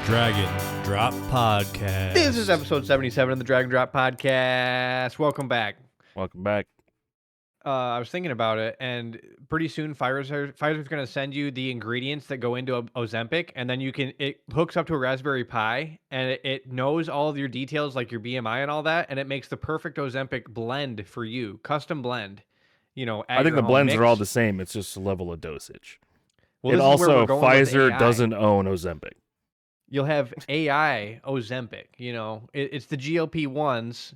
Dragon Drop Podcast. This is episode 77 of the Dragon Drop Podcast. Welcome back. Welcome back. I was thinking about it, and pretty soon Pfizer's going to send you the ingredients that go into Ozempic, and then it hooks up to a Raspberry Pi, and it knows all of your details, like your BMI and all that, and it makes the perfect Ozempic blend for you, custom blend. You know, I think the blends are all the same. It's just a level of dosage. Well, and this is where also, we're going with Pfizer AI. doesn't own Ozempic. You'll have AI Ozempic. You know, it's the GLP-1s.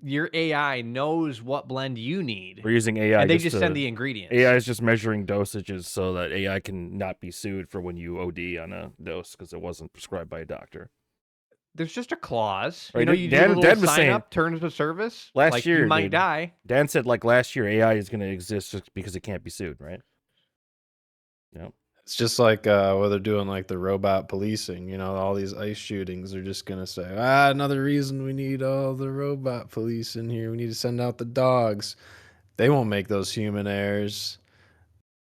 Your AI knows what blend you need. We're using AI. And they just send the ingredients. AI is just measuring dosages so that AI can not be sued for when you OD on a dose because it wasn't prescribed by a doctor. There's just a clause. Right, You know, you Dan- do a little Dan was sign saying- up, terms of service. Last like, year, you might dude. die. Dan said like last year AI is going to exist just because it can't be sued, right? Yeah. It's just like what they're doing, like the robot policing. You know, all these ICE shootings are just gonna say, another reason we need all the robot police in here. We need to send out the dogs. They won't make those human errors.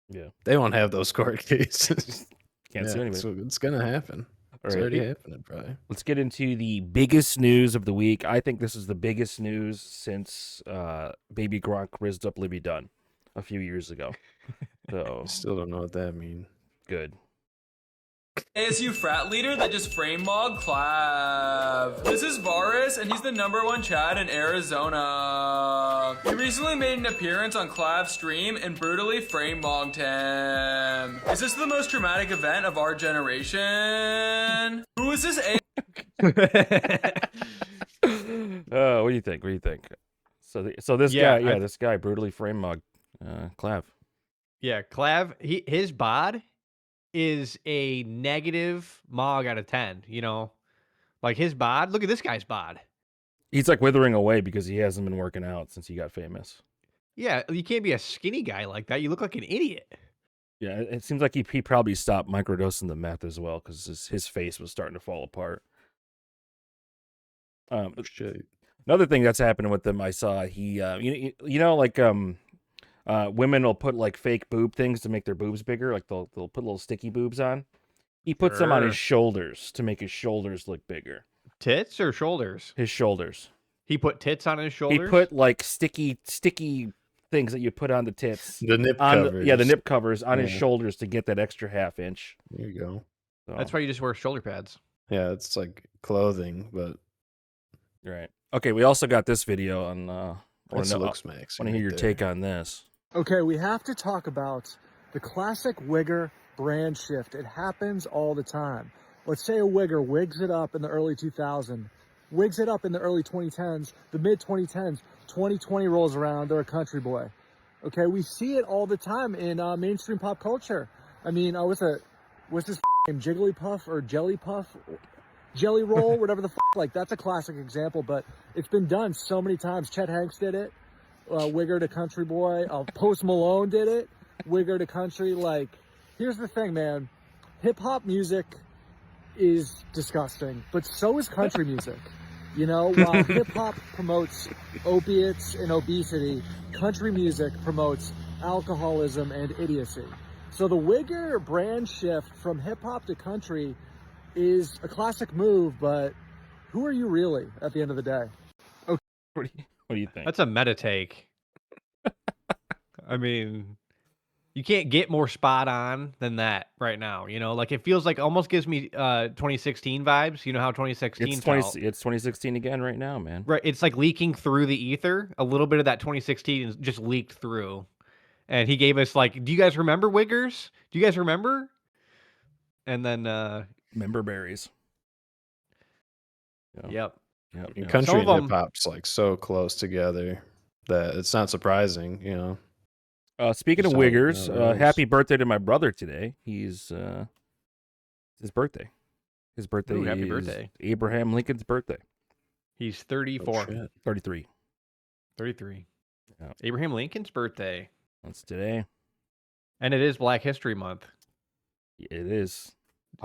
Yeah. They won't have those court cases. Can't sue anybody. So it's gonna happen. It's All right. already happening, probably. Let's get into the biggest news of the week. I think this is the biggest news since Baby Gronk rizzed up Libby Dunn a few years ago. So I still don't know what that means. good. ASU frat leader that just frame mogged Clav. This is Varus, and he's the #1 Chad in Arizona. He recently made an appearance on Clav's stream and brutally frame mogged him. Is this the most traumatic event of our generation? Who is this What do you think? What do you think? So this Yeah, guy, this guy brutally frame mugged Clav. Yeah, Clav, his bod is a negative mog out of 10, you know? Like his bod, look at this guy's bod. He's like withering away because he hasn't been working out since he got famous. Yeah, you can't be a skinny guy like that. You look like an idiot. Yeah, it seems like he probably stopped microdosing the meth as well because his face was starting to fall apart. Shit. Another thing that's happening with him, I saw women will put like fake boob things to make their boobs bigger, like they'll put little sticky boobs on. He puts them on his shoulders to make his shoulders look bigger. Tits or shoulders? His shoulders. He put tits on his shoulders? He put like sticky things that you put on the tits. The nip on covers. the nip covers on his Yeah. shoulders to get that extra half inch. There you go. So, That's why you just wear shoulder pads. Yeah, it's like clothing, but right. Okay, we also got this video on I that's want looks max. to hear your take on this. Okay, we have to talk about the classic wigger brand shift. It happens all the time. Let's say a wigger wigs it up in the early 2000s, wigs it up in the early 2010s, the mid 2010s, 2020 rolls around, they're a country boy. Okay, we see it all the time in mainstream pop culture. I mean, what's this name, Jigglypuff or Jellypuff? Jelly Roll, whatever the like, that's a classic example, but it's been done so many times. Chet Hanks did it. Wigger to country boy. Post Malone did it. Wigger to country. Like, here's the thing, man. Hip hop music is disgusting, but so is country music. You know, while hip hop promotes opiates and obesity, country music promotes alcoholism and idiocy. So the Wigger brand shift from hip hop to country is a classic move, but who are you really at the end of the day? What do you think? That's a meta take. I mean, you can't get more spot on than that right now. You know, like it feels like almost gives me 2016 vibes. You know how 2016 felt? It's 2016 again right now, man. Right. It's like leaking through the ether. A little bit of that 2016 just leaked through. And he gave us like, do you guys remember Wiggers? Do you guys remember? And then, Member berries. yep. Yep. country Some and of 'em- hip hop's like so close together that it's not surprising, you know. Speaking of Just how it wiggers, goes. happy birthday to my brother today. He's his birthday. His birthday Ooh, happy is birthday. Abraham Lincoln's birthday. He's 34. Oh, shit. 33. 33. Yeah. Abraham Lincoln's birthday. That's today. And it is Black History Month. It is.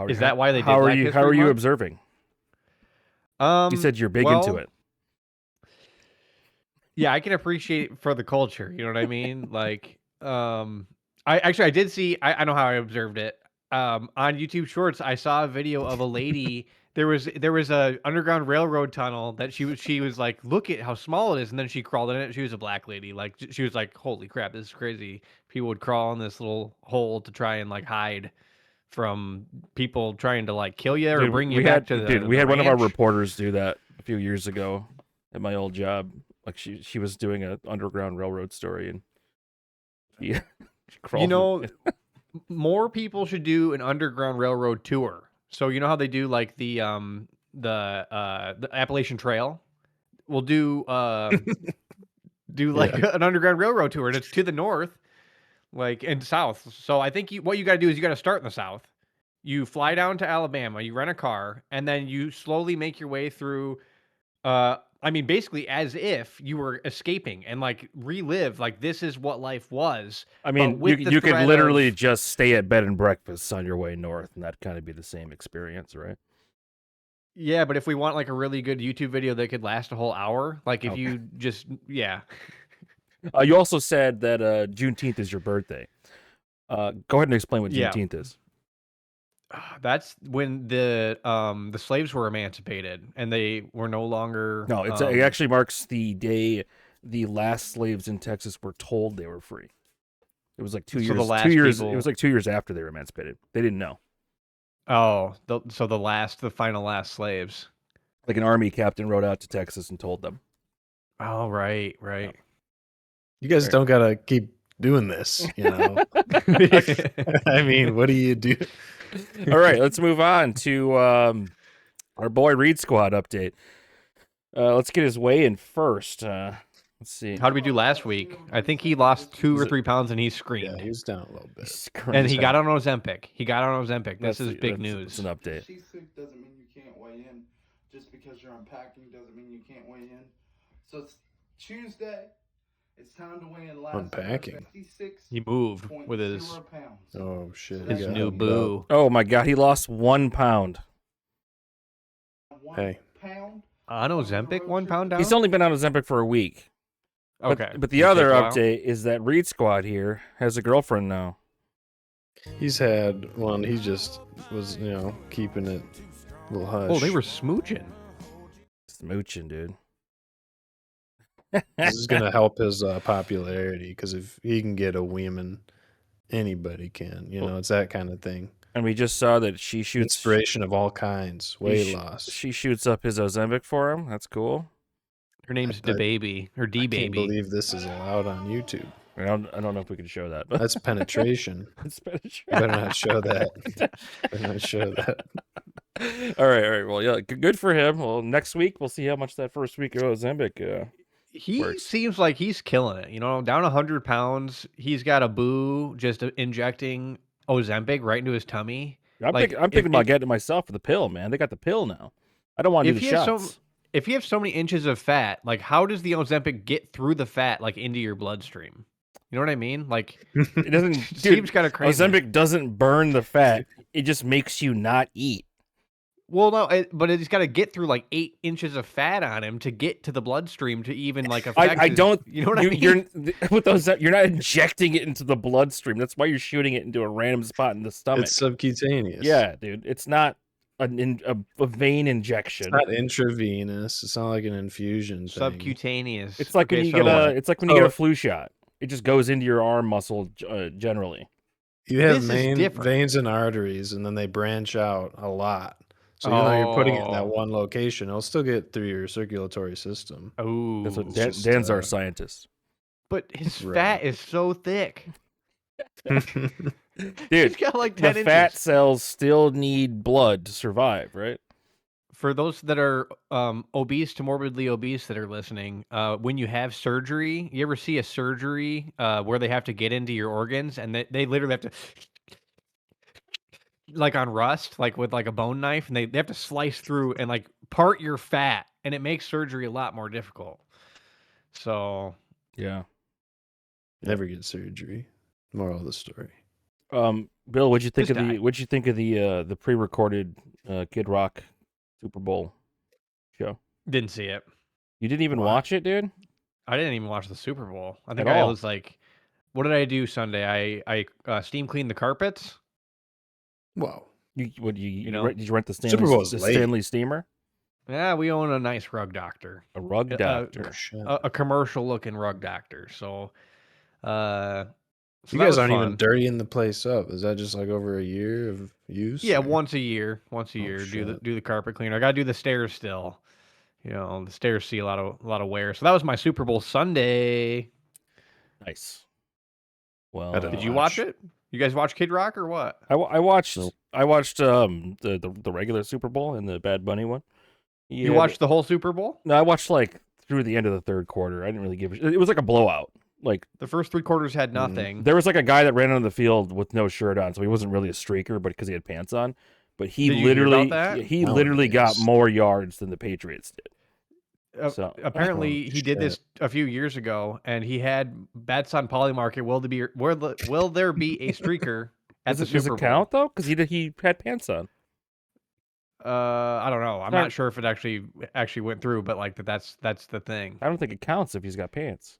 Is that why they did How are Black you? History How are you Month? observing? You said you're big well, into it. Yeah, I can appreciate for the culture. You know what I mean? Like, I did see. I know how I observed it. on YouTube Shorts, I saw a video of a lady. There was a underground railroad tunnel that she was like, look at how small it is, and then she crawled in it. She was a black lady. Like she was like, holy crap, this is crazy. People would crawl in this little hole to try and like hide from people trying to like kill you or Dude, bring you we back had, to the dude, we the had one of our ranch. reporters do that a few years ago at my old job. Like she was doing an underground railroad story, and she, she crawled. You know, more people should do an underground railroad tour. So you know how they do like the Appalachian Trail? We'll do like an underground railroad tour, and it's to the north, like and south. So I think what you got to do is you got to start in the south. You fly down to Alabama, you rent a car, and then you slowly make your way through. I mean, basically as if you were escaping and like relive, like this is what life was. I but mean, with the you could threat literally of- just stay at bed and breakfast on your way north, and that kind of be the same experience, right? Yeah, but if we want like a really good YouTube video that could last a whole hour, like if Okay. you just You also said that Juneteenth is your birthday. Go ahead and explain what Yeah. Juneteenth is. that's when the slaves were emancipated and they were no longer. No, it actually marks the day the last slaves in Texas were told they were free. It was like 2 So years. the last 2 years. people- It was like 2 years after they were emancipated. They didn't know. So the final last slaves. Like an army captain rode out to Texas and told them. Oh, right. You guys don't gotta keep doing this, you know. I mean, what do you do? All right, let's move on to our boy Reed Squad update. Let's get his weigh in first. Let's see. How did we do last week? I think he lost 2 or 3 pounds and he screamed. Yeah, he was down a little bit. And he got on Ozempic. This That's is the- big that's- news. That's an update. Sheet soup doesn't mean you can't weigh in. Just because you're unpacking doesn't mean you can't weigh in. So it's Tuesday. It's time to weigh in last. Unpacking. He moved with his pounds. Oh shit! his he got new hung up. boo. Oh my God, he lost 1 pound. Hey. Pound. On Ozempic, 1 pound down. He's only been on Ozempic for a week. Okay. But the It'll other take a while. update is that Reed Squad here has a girlfriend now. He's had one. He just was, keeping it a little hush. Oh, they were smooching. Smooching, dude. This is gonna help his popularity because if he can get a woman, anybody can. It's that kind of thing. And we just saw that she shoots Inspiration of all kinds. Weight loss. She shoots up his Ozempic for him. That's cool. Her name's I- DaBaby or I can't D-Baby. believe this is allowed on YouTube. I don't know if we can show that, but That's penetration. it's Spanish. You better not show that. Better not show that. All right. Well, yeah, good for him. Well, next week we'll see how much that first week of Ozempic. He works. seems like he's killing it. Down 100 pounds. He's got a boo just injecting Ozempic right into his tummy. I'm Like, thinking if- about getting it myself for the pill, man. They got the pill now. I don't want to do If the he has shots. If you have so many inches of fat, like how does the Ozempic get through the fat like into your bloodstream? You know what I mean? Like It doesn't. it Dude, seems kind of crazy. Ozempic doesn't burn the fat. It just makes you not eat. Well, no, but it's got to get through like 8 inches of fat on him to get to the bloodstream to even like affect. I his- don't. You know what I mean? You're with those. You're not injecting it into the bloodstream. That's why you're shooting it into a random spot in the stomach. It's subcutaneous. Yeah, dude. It's not a vein injection. It's not intravenous. It's not like an infusion thing. Subcutaneous. It's like when Okay, you so- get a. It's like when you get so- a flu shot. It just goes into your arm muscle generally. You have This is main different. veins and arteries, and then they branch out a lot. So even though you're putting it in that Oh. one location, it'll still get through your circulatory system. Oh, That's what It's just, Dan's our scientist. but his Right. fat is so thick. Dude, He's got like 10 the inches. fat cells still need blood to survive, right? For those that are obese to morbidly obese that are listening, when you have surgery, you ever see a surgery where they have to get into your organs and they literally have to, like on rust, like with like a bone knife, and they have to slice through and like part your fat, and it makes surgery a lot more difficult. So Yeah. Never get surgery. Moral of the story. Bill, what'd you think Just of die. the pre-recorded Kid Rock Super Bowl show? didn't see it. You didn't even Why? watch it, dude? I didn't even watch the Super Bowl. I think At I all? was like, what did I do Sunday? I steam cleaned the carpets. Whoa. Did you rent the Super Bowl's late. Stanley steamer? Yeah, we own a nice rug doctor. A rug doctor. Shit. A commercial looking rug doctor. So You that guys was aren't fun. even dirtying the place up. Is that just like over a year of use? Yeah, or- once a year. Do shit. the carpet cleaner. I gotta do the stairs still. The stairs see a lot of wear. So that was my Super Bowl Sunday. Nice. Well, I didn't Did you watch it? You guys watch Kid Rock or what? I watched the regular Super Bowl and the Bad Bunny one. You watched the whole Super Bowl? No, I watched like through the end of the third quarter. I didn't really give a shit. It was like a blowout. Like The first 3 quarters had nothing. there was like a guy that ran on the field with no shirt on, so he wasn't really a streaker, but because he had pants on. But he Did you hear literally about that? he Oh, literally got yes. more yards than the Patriots did. So Apparently, he did this a few years ago, and he had bets on Polymarket. Will there be a streaker at the does Super it count though? Because he had pants on. Bowl? I don't know. I'm Right. not sure if it actually went through, but like that's the thing. I don't think it counts if he's got pants.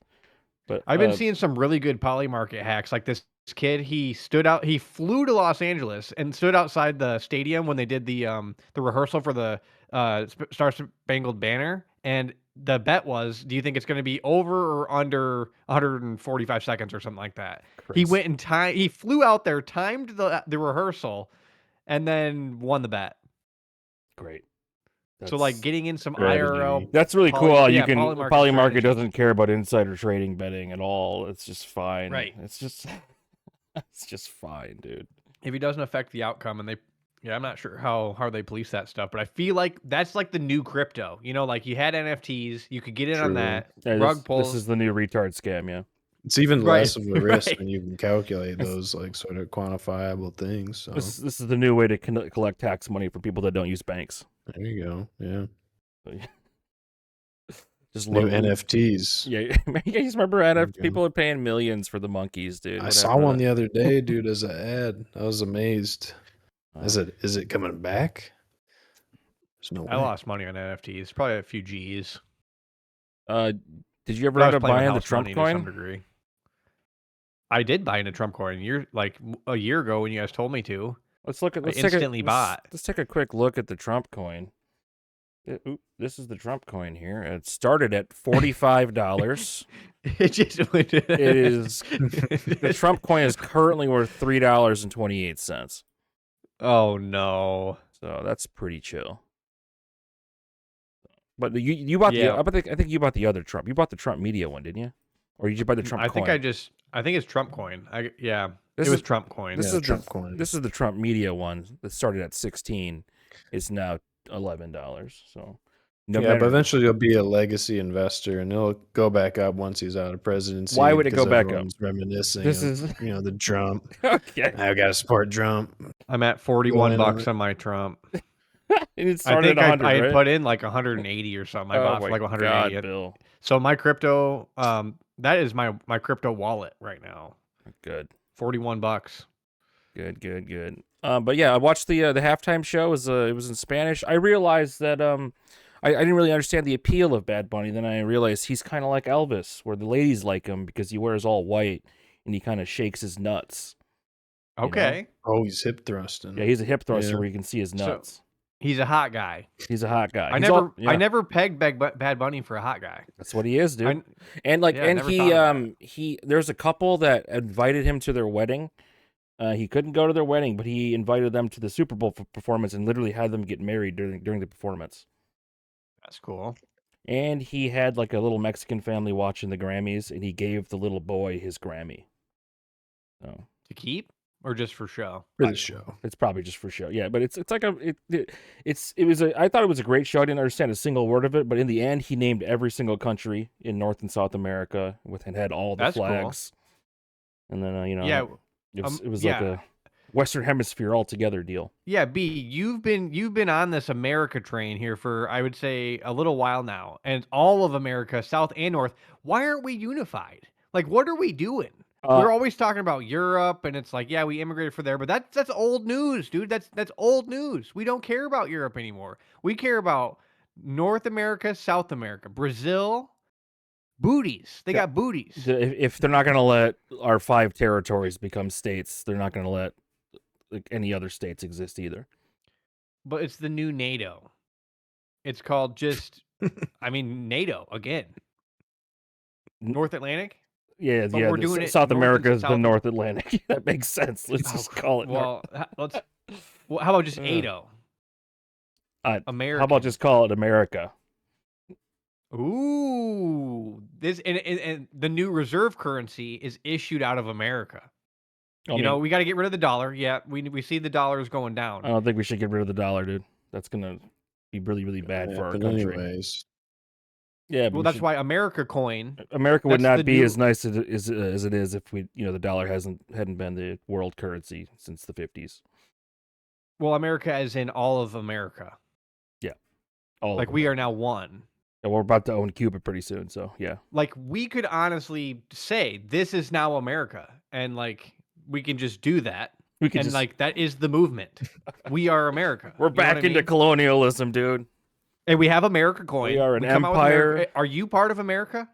But I've been seeing some really good Polymarket hacks. Like this kid, he flew to Los Angeles and stood outside the stadium when they did the rehearsal for the Star Spangled Banner. And the bet was, do you think it's going to be over or under 145 seconds or something like that? He Christ. went and he flew out there, timed the rehearsal, and then won the bet. Great. So like getting in some strategy. IRL. That's really Poly- cool. yeah, You can Polymarket Polymarket strategies. doesn't care about insider trading betting at all. It's just fine. Right. It's just it's just fine, dude. If it doesn't affect the outcome, and I'm not sure how they police that stuff, but I feel like that's like the new crypto. Like you had NFTs, you could get in on True. that. Yeah, Rug this pulls. is the new retard scam, yeah. It's even Right, less of a risk right. when you can calculate those like sort of quantifiable things. So This is the new way to collect tax money from people that don't use banks. there you go. Yeah. Just New look. NFTs. Yeah, you guys remember you go. people are paying millions for the monkeys, dude. I saw one the other day, dude, as an ad. I was amazed. Is it coming back? There's no I way. lost money on NFTs, probably a few G's. Did you ever But I end was up playing with buying the house Trump money to some coin? degree. I did buy into Trump coin a year ago when you guys told me to. Let's look at. I Let's take instantly bought. Let's take a quick look at the Trump coin. This is the Trump coin here. It started at $45. It just went. It is the Trump coin is currently worth $3.28. Oh no. So that's pretty chill. But you bought Yeah. I think you bought the other Trump. You bought the Trump media one, didn't you? Or you just buy the Trump I coin? think it's Trump coin. This it was is- Trump coin. This Yeah, is Trump the coin. This is the Trump media one that started at 16. It's now $11. So no Yeah, matter- but eventually he'll be a legacy investor, and he'll go back up once he's out of presidency. Why would it because go back up? everyone's Reminiscing. This of, is the Trump. okay. I got to support Trump. I'm at Go in 41 on bucks it. on my Trump. And it I started think at 100, I had right? put in like 180 or something. I bought for like 180. God, Bill. So my crypto, that is my crypto wallet right now. Good. 41 bucks. Good. But yeah, I watched the halftime show. It was in Spanish. I realized that I didn't really understand the appeal of Bad Bunny. Then I realized he's kind of like Elvis, where the ladies like him because he wears all white and he kind of shakes his nuts. You know? Okay. Oh, he's hip thrusting. Yeah, he's a hip thruster Yeah. where you can see his So- nuts. He's a hot guy. He's a hot guy. I He's never yeah, I never pegged Bad Bunny for a hot guy. That's what he is, dude. I- And like, Yeah, I and never he thought about there's a couple that invited him to their wedding. He couldn't go to their wedding, but he invited them to the Super Bowl performance and literally had them get married during the performance. That's cool. And he had like a little Mexican family watching the Grammys, and he gave the little boy his Grammy. So To keep or just for show? For the show. it's probably just for show. Yeah, but it's like I thought it was a great show. I didn't understand a single word of it, but in the end, he named every single country in North and South America and had all the That's cool. flags. And then Yeah. it was yeah. like a Western Hemisphere altogether deal. Yeah, B, you've been on this America train here for I would say a little while now, and all of America, South and North. Why aren't we unified? Like, what are we doing? We're always talking about Europe, and it's like, yeah, we immigrated for there, but that's old news, dude. That's old news. We don't care about Europe anymore. We care about North America, South America, Brazil. Booties. They got booties. If they're not going to let our 5 territories become states, they're not going to let like any other states exist either. But it's the new NATO. It's called just, NATO again. North Atlantic? Yeah, But yeah. we're doing it South north America and is the south. North Atlantic. That makes sense. Let's just call it. Well, how about just ATO? American. How about just call it America? Ooh, this and the new reserve currency is issued out of America. We got to get rid of the dollar. Yeah, we see the dollar is going down. I don't think we should get rid of the dollar, dude. That's gonna be really, really bad for our country. Anyways. Yeah, well, that's why America coin. America would that's not be as nice as it is if the dollar hadn't been the world currency since the 50s. Well, America as in all of America. Yeah, all like we are now one. And we're about to own Cuba pretty soon, so yeah. Like we could honestly say this is now America, and like we can just do that. We can like that is the movement. We are America. We're back into colonialism, dude. And we have America coin. We are an empire. Are you part of America?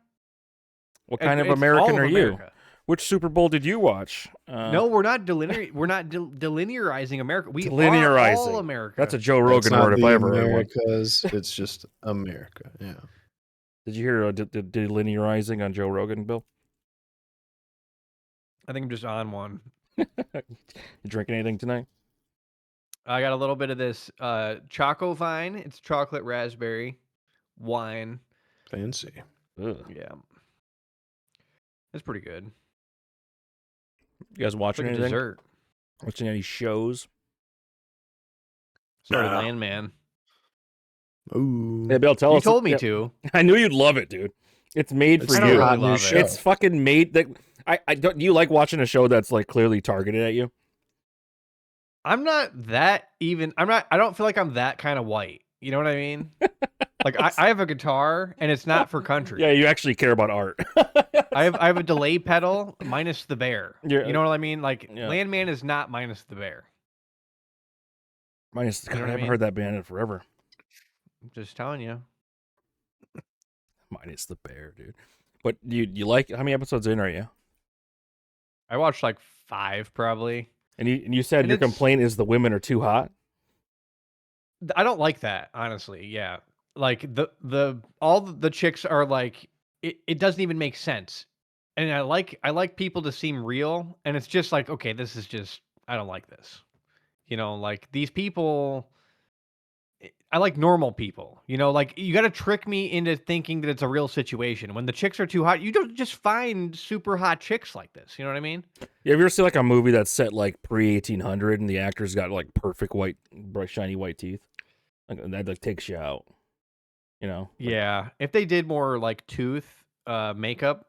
What kind of American are you? Which Super Bowl did you watch? No, we're not delinearizing America. We are all America. That's a Joe Rogan word if I ever heard one. America's. It's just America. Yeah. Did you hear delinearizing on Joe Rogan, Bill? I think I'm just on one. You drinking anything tonight? I got a little bit of this Choco Vine. It's chocolate raspberry wine. Fancy. Ugh. Yeah. It's pretty good. You guys watching anything? Dessert. Watching any shows? Started Landman. Ooh. Hey, Bill, tell us. You told me to. I knew you'd love it, dude. It's made for you. I don't really love it. It's fucking made that. I don't. Do you like watching a show that's like clearly targeted at you? I'm not that even. I don't feel like I'm that kind of white. You know what I mean? Like I have a guitar and it's not for country. Yeah, you actually care about art. I have a delay pedal minus the bear. Yeah. You know what I mean? Like Landman is not minus the bear. Minus. God, I haven't heard that band in forever. I'm just telling you. Minus the bear, dude. But you like, how many episodes in are you? I watched like 5 probably. And you said your complaint is the women are too hot? I don't like that, honestly. Yeah. Like all the chicks are like it doesn't even make sense. And I like people to seem real, and it's just like, okay, this is just, I don't like this. Like these people, I like normal people. Like you got to trick me into thinking that it's a real situation. When the chicks are too hot, you don't just find super hot chicks like this. You know what I mean? Yeah, have you ever seen like a movie that's set like pre-1800 and the actors got like perfect white, bright, shiny white teeth? That like takes you out. Yeah. If they did more like tooth makeup,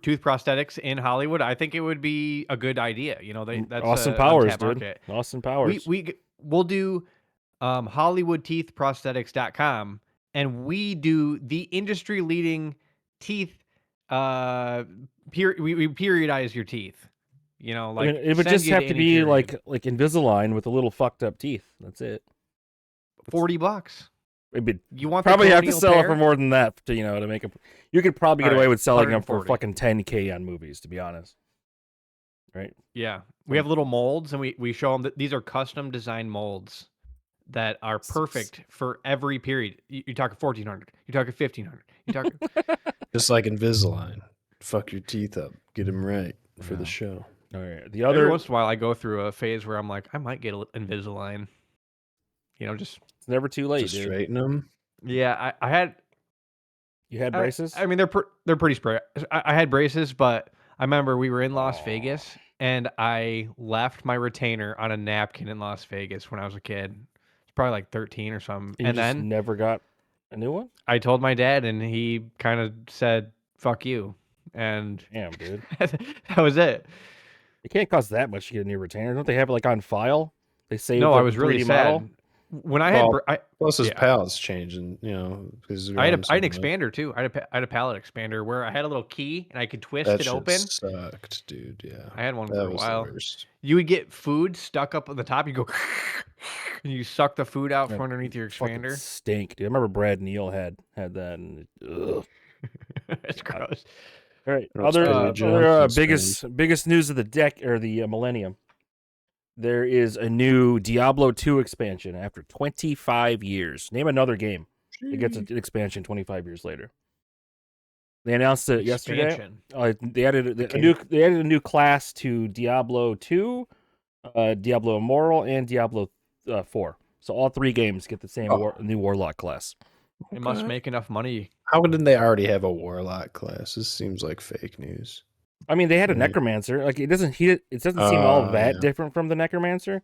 tooth prosthetics in Hollywood, I think it would be a good idea. That's Austin Powers, dude. Market. Austin Powers. We'll do HollywoodTeethProsthetics.com, and we do the industry leading teeth. We periodize your teeth. Like it would just have to be like Invisalign with a little fucked up teeth. That's it. $40. You want probably have to colonial sell pair? it for more than that to make a. You could probably get away with selling them for 140. fucking $10K on movies, to be honest. Right? Yeah, we have little molds, and we show them that these are custom designed molds that are perfect for every period. You're talking 1400. You're talking 1500. You're talking just like Invisalign. Fuck your teeth up. Get them right for the show. All right. Every once in a while, I go through a phase where I'm like, I might get Invisalign. Just it's never too late. Just dude. straighten them. Yeah, I had. You had braces? I mean, they're pretty spray. I had braces, but I remember we were in Las Vegas, and I left my retainer on a napkin in Las Vegas when I was a kid. It's probably like 13 or something. And then never got a new one? I told my dad, and he kind of said, "Fuck you." And damn, dude, that was it. It can't cost that much to get a new retainer. Don't they have it like on file? They say no. I was really sad. Model? When I had plus his palate's changing, because I had an expander too. I had a palate expander where I had a little key and I could twist it open. Sucked, dude. Yeah, I had one for a while. You would get food stuck up on the top. You go, and you suck the food out from underneath your expander. Stink, dude. I remember Brad Neal had that, and it's gross. All right, other biggest news of the millennium. there is a new Diablo 2 expansion after 25 years. Name another game that gets an expansion 25 years later. They announced it yesterday. Expansion. They added a new class to Diablo 2, Diablo Immortal, and Diablo 4. So all 3 games get the same new Warlock class. It must make enough money. How didn't they already have a Warlock class? This seems like fake news. I mean, they had a Right. Necromancer. Like it doesn't seem all that Yeah. different from the Necromancer.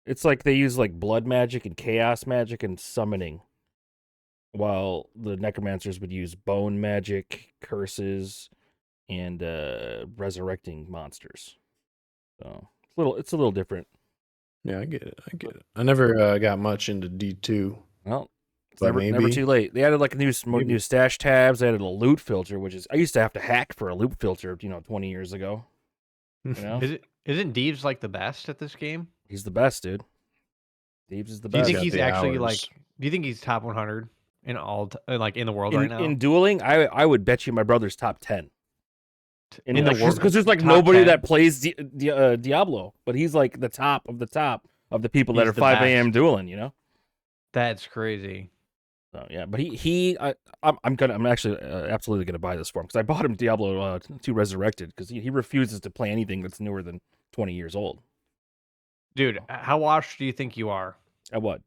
It's like they use like blood magic and chaos magic and summoning, while the Necromancers would use bone magic, curses, and resurrecting monsters. So it's a little different. Yeah, I get it. I never got much into D2. Well, it's But never maybe. too late. They added like new Maybe. stash tabs. They added a loot filter, which is I used to have to hack for a loot filter, 20 years ago. You know, Isn't Deeves like the best at this game? he's the best, dude. Thebes is the Do you best. think got he's the actually hours. like? Do you think he's top 100 in like in the world right now? In dueling, I would bet you my brother's top 10 in the world, because there's like top nobody 10? that plays Diablo, but he's like the top of the people that He's are the 5 a.m. best. dueling. That's crazy. So yeah, but I'm actually absolutely gonna buy this for him because I bought him Diablo 2 Resurrected because he refuses to play anything that's newer than 20 years old. Dude, how washed do you think you are At what?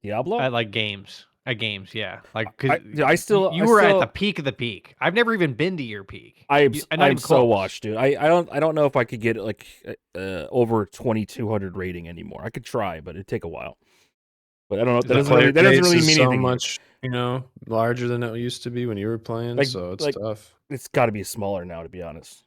Diablo? at like games? At games, yeah. Like, 'cause I still you were at the peak of the peak. I've never even been to your peak. I'm Not I'm even so close. washed, dude. I don't know if I could get like over 2200 rating anymore. I could try, but it'd take a while. But I don't know. That doesn't really base mean so anything. much, larger than it used to be when you were playing. Like- so it's like- tough. It's got to be smaller now, to be honest.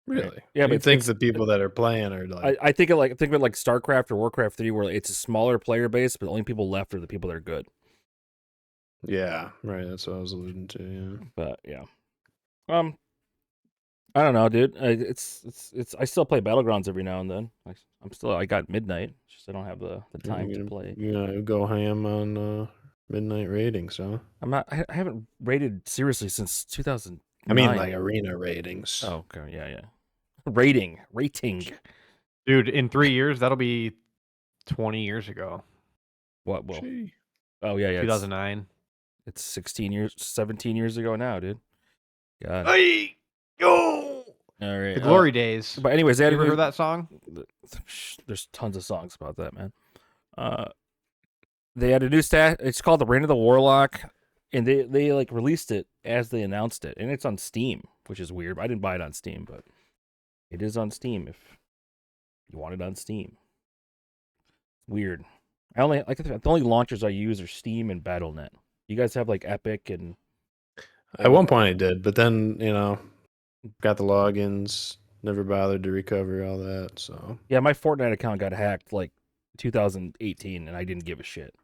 Really? Yeah, but you think it's- the people that are playing are like, I think of it like StarCraft or Warcraft 3, where it's a smaller player base, but the only people left are the people that are good. yeah, right. That's what I was alluding to. Yeah. But yeah, I don't know, dude. It's I still play Battlegrounds every now and then. I got Midnight. It's just I don't have the time You're to gonna- play. You're gonna go ham on midnight ratings, huh? I haven't rated seriously since 2000. I mean, like arena ratings. Oh, okay, yeah. Rating. Dude, in 3 years, that'll be 20 years ago. What? Well, Gee. oh yeah. 2009. It's 17 years ago now, dude. God. Hey, yo! All right. The glory days. But anyways, they You had ever heard that song? There's tons of songs about that, man. They had a new stat. It's called the Reign of the Warlock, and they like released it as they announced it, and it's on Steam, which is weird. I didn't buy it on Steam, but it is on Steam if you want it on Steam. Weird. The only launchers I use are Steam and Battle.net. You guys have like Epic and At one point I did, but then got the logins. Never bothered to recover all that. So yeah, my Fortnite account got hacked like 2018, and I didn't give a shit.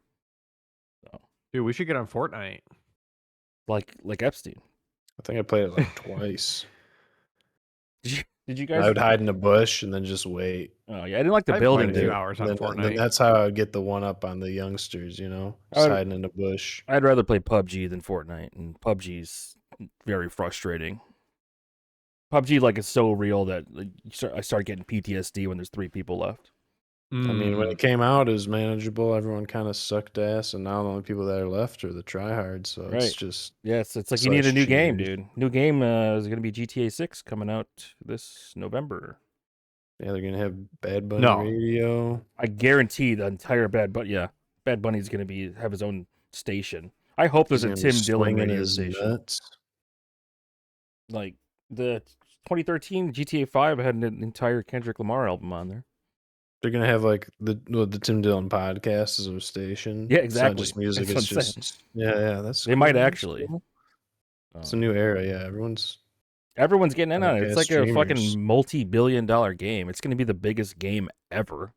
Dude, we should get on Fortnite. Like Epstein. I think I played it like twice. Did you guys? I would hide in a bush and then just wait. Oh yeah, I didn't like the I building. played a few Dude. hours on Then Fortnite. that's how I would get the one up on the youngsters. Just would- hiding in a bush. I'd rather play PUBG than Fortnite, and PUBG's very frustrating. PUBG like is so real that I start getting PTSD when there's 3 people left. I mean, when it came out, it was manageable. Everyone kind of sucked ass, and now the only people that are left are the tryhards. So Right. it's just Yeah, it's like So you need a it's new game, changed. dude. New game is going to be GTA 6 coming out this November. they're gonna have Bad Bunny No. radio. I guarantee the entire Bad Bunny's going to have his own station. I hope there's He's a gonna be Tim Dillon swinging radio his station. nuts. Like the 2013 GTA 5 had an entire Kendrick Lamar album on there. They're gonna have like the Tim Dillon podcast as a station. Yeah, It's not exactly. just music. That's It's what I'm just yeah. That's They might cool, that's actually. cool. It's a new era. Yeah, everyone's Everyone's getting in on it. It's like Podcast a streamers. fucking multi-billion-dollar game. It's going to be the biggest game ever.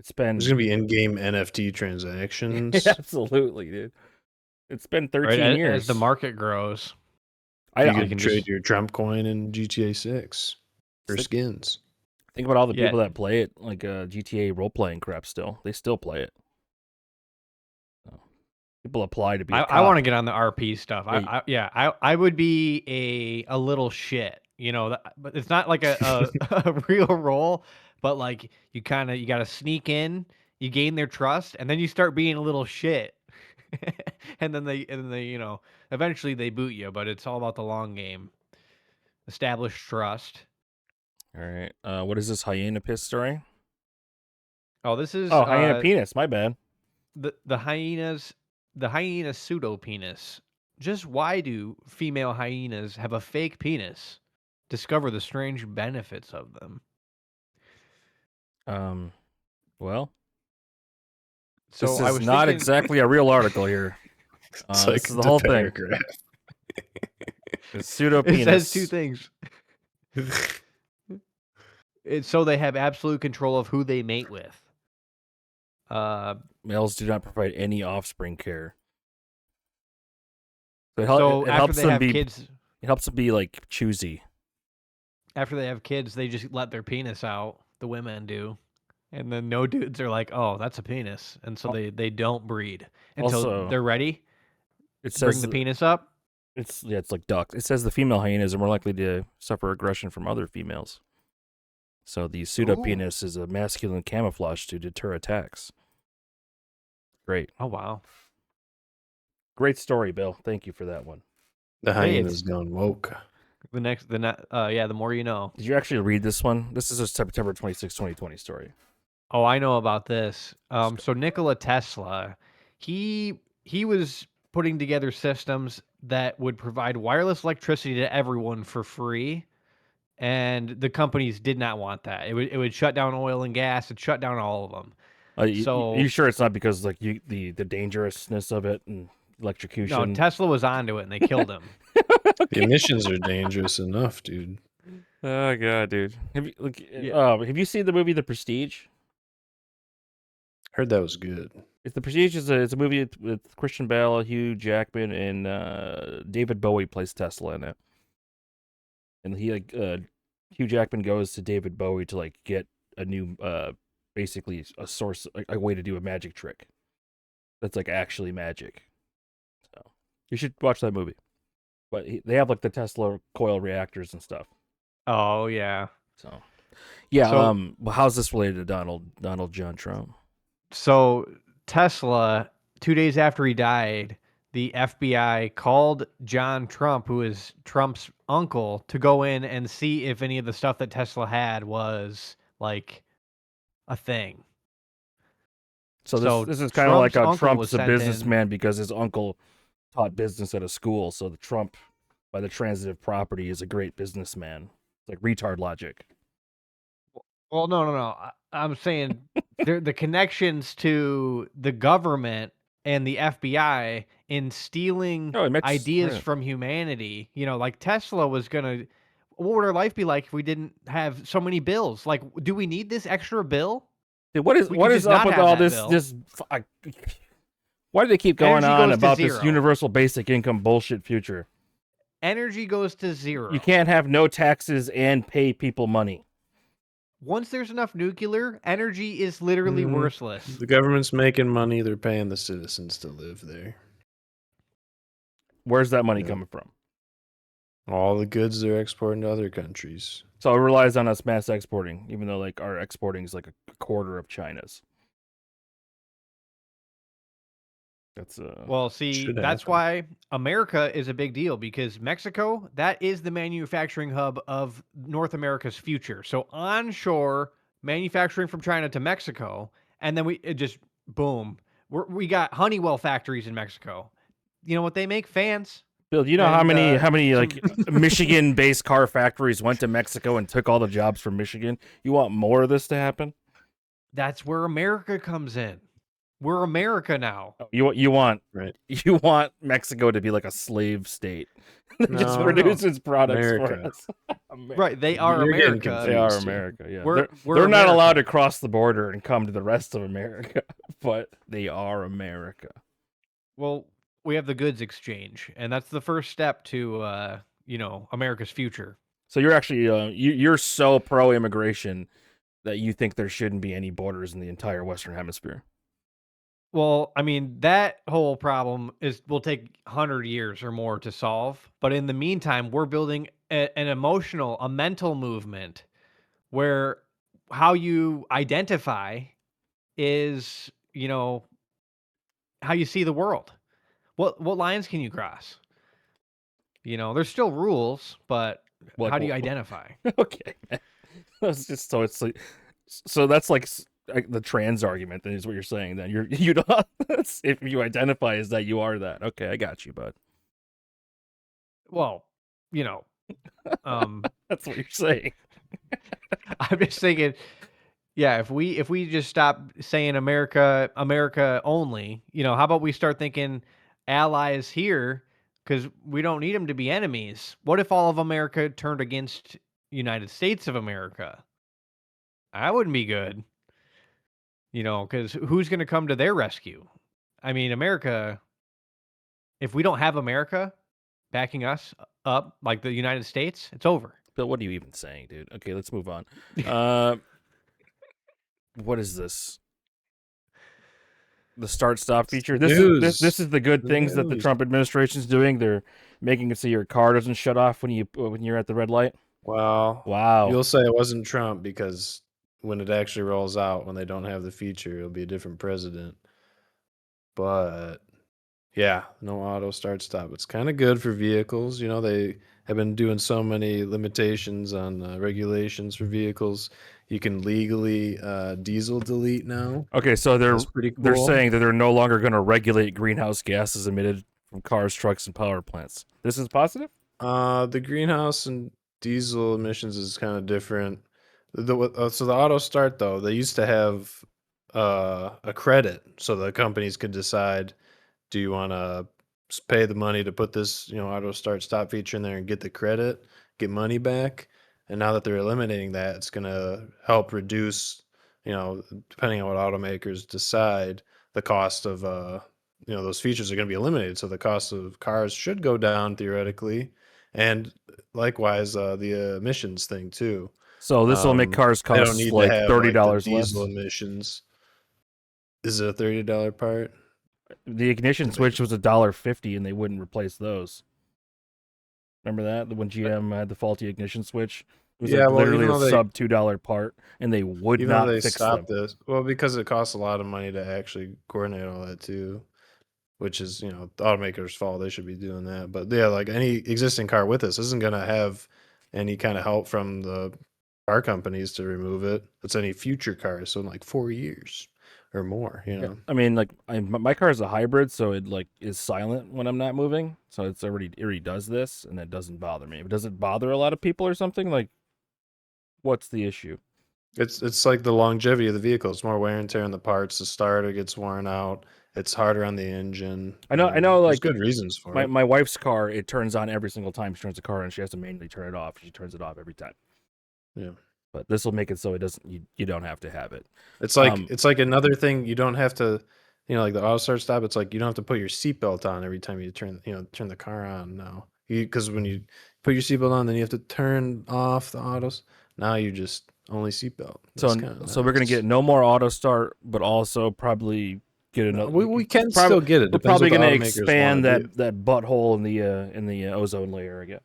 It's been there's gonna be in-game NFT transactions. absolutely, dude. It's been 13 right, years. as the market grows. I you don't can trade your Trump coin in GTA 6 for Sick. skins. think about all the Yeah. people that play it, like GTA role-playing crap. Still, they still play it. So, people apply to be. I want to get on the RP stuff. Yeah, I would be a little shit, but it's not like a real role, but like you got to sneak in, you gain their trust, and then you start being a little shit. and then they, eventually they boot you, but it's all about the long game. Establish trust. All right. What is this hyena piss story? Oh, this is Hyena penis. My bad. the hyena pseudo penis. Just why do female hyenas have a fake penis? Discover the strange benefits of them. Well, So this I is was not thinking, exactly a real article here. It's This is the whole thing. paragraph. It's pseudo it penis. says two things. It's so they have absolute control of who they mate with. Males do not provide any offspring care. So So it after helps they them have be. kids, It helps them be like choosy. after they have kids, they just let their penis out. The women do, and then no dudes are like, "Oh, that's a penis," and so they don't breed until Also, they're ready. It Bring says the penis up. it's like ducks. It says the female hyenas are more likely to suffer aggression from other females. So the pseudo penis is a masculine camouflage to deter attacks. Great. Oh wow. Great story, Bill. Thank you for that one. The Hey, hyena's gone woke. The more you know. Did you actually read this one? This is a September 26, 2020 story. Oh, I know about this. So Nikola Tesla, he was putting together systems that would provide wireless electricity to everyone for free, and the companies did not want that. It would shut down oil and gas. It shut down all of them. You sure it's not because like the dangerousness of it and electrocution? No, Tesla was onto it, and they killed him. The emissions are dangerous enough, dude. Oh god, dude. Have you seen the movie The Prestige? Heard that was good. The Prestige is it's a movie with Christian Bale, Hugh Jackman, and David Bowie plays Tesla in it. And Hugh Jackman goes to David Bowie to like get a new basically a source, a way to do a magic trick that's like actually magic. So you should watch that movie. But they have like the Tesla coil reactors and stuff. Oh yeah. So yeah. Well, how's this related to Donald John Trump? So Tesla, 2 days after he died, the FBI called John Trump, who is Trump's uncle, to go in and see if any of the stuff that Tesla had was like a thing. So this is kind of like how Trump's a sent businessman because his uncle taught business at a school. So the Trump, by the transitive property, is a great businessman. It's like retard logic. Well, no. I'm saying the connections to the government and the FBI in stealing ideas from humanity. You know, like Tesla was gonna. What would our life be like if we didn't have so many bills? Like, do we need this extra bill? Dude, what is up with all this? Why do they keep going on about this universal basic income bullshit future? Energy goes to zero. You can't have no taxes and pay people money. Once there's enough nuclear, energy is literally worthless. The government's making money. They're paying the citizens to live there. Where's that money coming from? All the goods they're exporting to other countries. So it relies on us mass exporting, even though like our exporting is like a quarter of China's. That's well, see, that's why America is a big deal, because Mexico, that is the manufacturing hub of North America's future. So onshore manufacturing from China to Mexico, and then boom, we got Honeywell factories in Mexico. You know what they make? Fans. Bill, do you know how many like Michigan-based car factories went to Mexico and took all the jobs from Michigan? You want more of this to happen? That's where America comes in. We're America now. You want Mexico to be like a slave state that just produces products for us. Right, they are America. They are America. Yeah, they're not allowed to cross the border and come to the rest of America, but they are America. Well, we have the goods exchange, and that's the first step to America's future. So you're actually you're so pro immigration that you think there shouldn't be any borders in the entire Western Hemisphere. Well, I mean, that whole problem will take 100 years or more to solve. But in the meantime, we're building a mental movement where how you identify is, how you see the world. What lines can you cross? There's still rules, but Like, how do you identify? Okay. That's just so it's like, so that's like the trans argument. Then is what you're saying. Then you don't. If you identify as that, you are that. Okay, I got you, bud. Well, That's what you're saying. I'm just thinking, yeah, if we just stop saying America only, how about we start thinking allies here, because we don't need them to be enemies. What if all of America turned against United States of America? That wouldn't be good, because who's going to come to their rescue? I mean, America, if we don't have America backing us up like the United States, it's over. Bill, what are you even saying, dude? Okay, let's move on. What is this? The start-stop feature. This is the good things that the Trump administration's doing. They're making it so your car doesn't shut off when you're at the red light. Well, Wow. You'll say it wasn't Trump because when it actually rolls out, when they don't have the feature, it'll be a different president. But yeah, no auto start stop. It's kind of good for vehicles. They have been doing so many limitations on regulations for vehicles. You can legally diesel delete now. Okay, so That's pretty cool. they're saying that they're no longer going to regulate greenhouse gases emitted from cars, trucks, and power plants. This is positive? The greenhouse and diesel emissions is kind of different. So the auto start, though, they used to have a credit, so the companies could decide, do you want to pay the money to put this auto start stop feature in there and get the credit, get money back? And now that they're eliminating that, it's going to help reduce, depending on what automakers decide, the cost of those features are going to be eliminated, so the cost of cars should go down theoretically, and likewise the emissions thing too. So this will make cars They don't cost need like to have $30 the less. diesel emissions. Is it a $30 part? The ignition switch was $1.50, and they wouldn't replace those. Remember that when GM had the faulty ignition switch? It was literally a sub $2 part, and they would Even not though they fix stopped them. this, well, because it costs a lot of money to actually coordinate all that too, which is the automaker's fault. They should be doing that. But yeah, like any existing car with this isn't going to have any kind of help from the car companies to remove it. It's any future cars, so in like 4 years or more. I mean, like my car is a hybrid, so it like is silent when I'm not moving. So it already does this, and it doesn't bother me. But does it bother a lot of people or something? Like, what's the issue? It's like the longevity of the vehicle. It's more wear and tear on the parts. The starter gets worn out. It's harder on the engine. I know. There's Like good reasons for it. My wife's car, it turns on every single time she turns the car on. She has to manually turn it off. She turns it off every time. Yeah. But this will make it so it doesn't. You don't have to have it. It's like another thing. You don't have to, like the auto start stop. It's like you don't have to put your seatbelt on every time you turn the car on now. Because when you put your seatbelt on, then you have to turn off the autos. Now you just only seatbelt. So we're gonna get no more auto start, but also probably get another. We can still get it. We're probably gonna expand that butthole in the ozone layer again.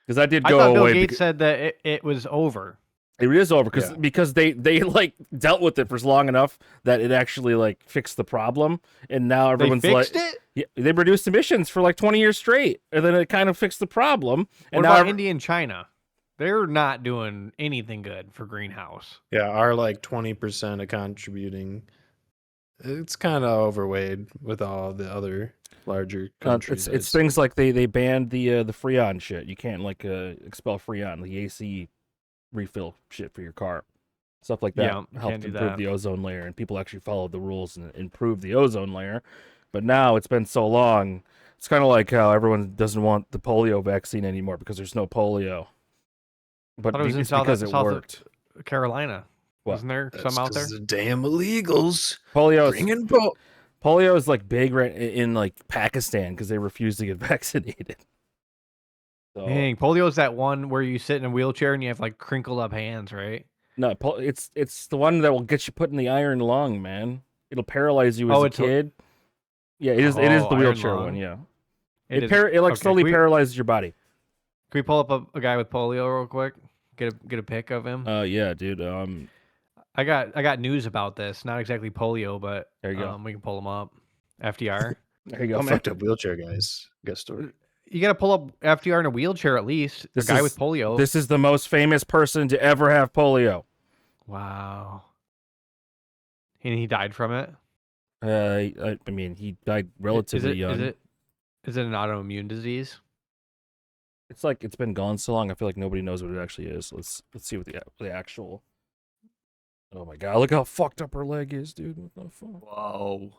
Because that did go I thought away. Bill Gates said that it was over. It is over because they like dealt with it for long enough that it actually like fixed the problem, and now everyone's they fixed like, it? Yeah, they reduced emissions for like 20 years straight, and then it kind of fixed the problem. And what now about India and China? They're not doing anything good for greenhouse. Yeah, our like 20% of contributing. It's kind of overweighed with all the other larger countries. It's things like they banned the Freon shit. You can't like expel Freon, the AC refill shit for your car. Stuff like that helped improve the ozone layer, and people actually followed the rules and improved the ozone layer. But now it's been so long, it's kind of like how everyone doesn't want the polio vaccine anymore because there's no polio. But it was it's in because it worked. Carolina. What? Wasn't there some out there? The damn illegals. Polio is like big right in like Pakistan because they refuse to get vaccinated. So, dang, polio is that one where you sit in a wheelchair and you have like crinkled up hands, right? No, it's the one that will get you put in the iron lung, man. It'll paralyze you as a kid. Yeah, it is the wheelchair one. Yeah, it slowly paralyzes your body. Can we pull up a guy with polio real quick? Get a pic of him. Yeah, dude. I got news about this. Not exactly polio, but There you go. we can pull him up. FDR. There you go, The man. fucked up wheelchair guys. Guest story. You got to pull up FDR in a wheelchair at least. A guy with polio. This is the most famous person to ever have polio. Wow. And he died from it. I mean, he died relatively young. Is it an autoimmune disease? It's like it's been gone so long. I feel like nobody knows what it actually is. Let's see what the actual. Oh my god! Look how fucked up her leg is, dude. What the fuck? Whoa.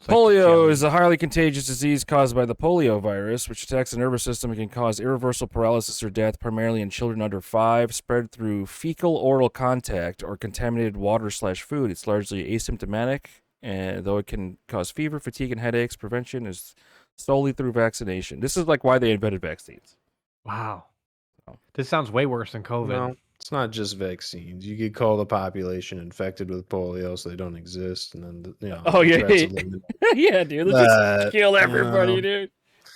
Polio is a highly contagious disease caused by the polio virus, which attacks the nervous system and can cause irreversible paralysis or death, primarily in children under 5, spread through fecal oral contact or contaminated water/food. It's largely asymptomatic, and though it can cause fever, fatigue, and headaches, prevention is solely through vaccination. This is like why they invented vaccines. Wow. This sounds way worse than COVID. No, it's not just vaccines. You could call the population infected with polio so they don't exist, and then Oh yeah, threats eliminated. yeah, dude. Let's just kill everybody, dude.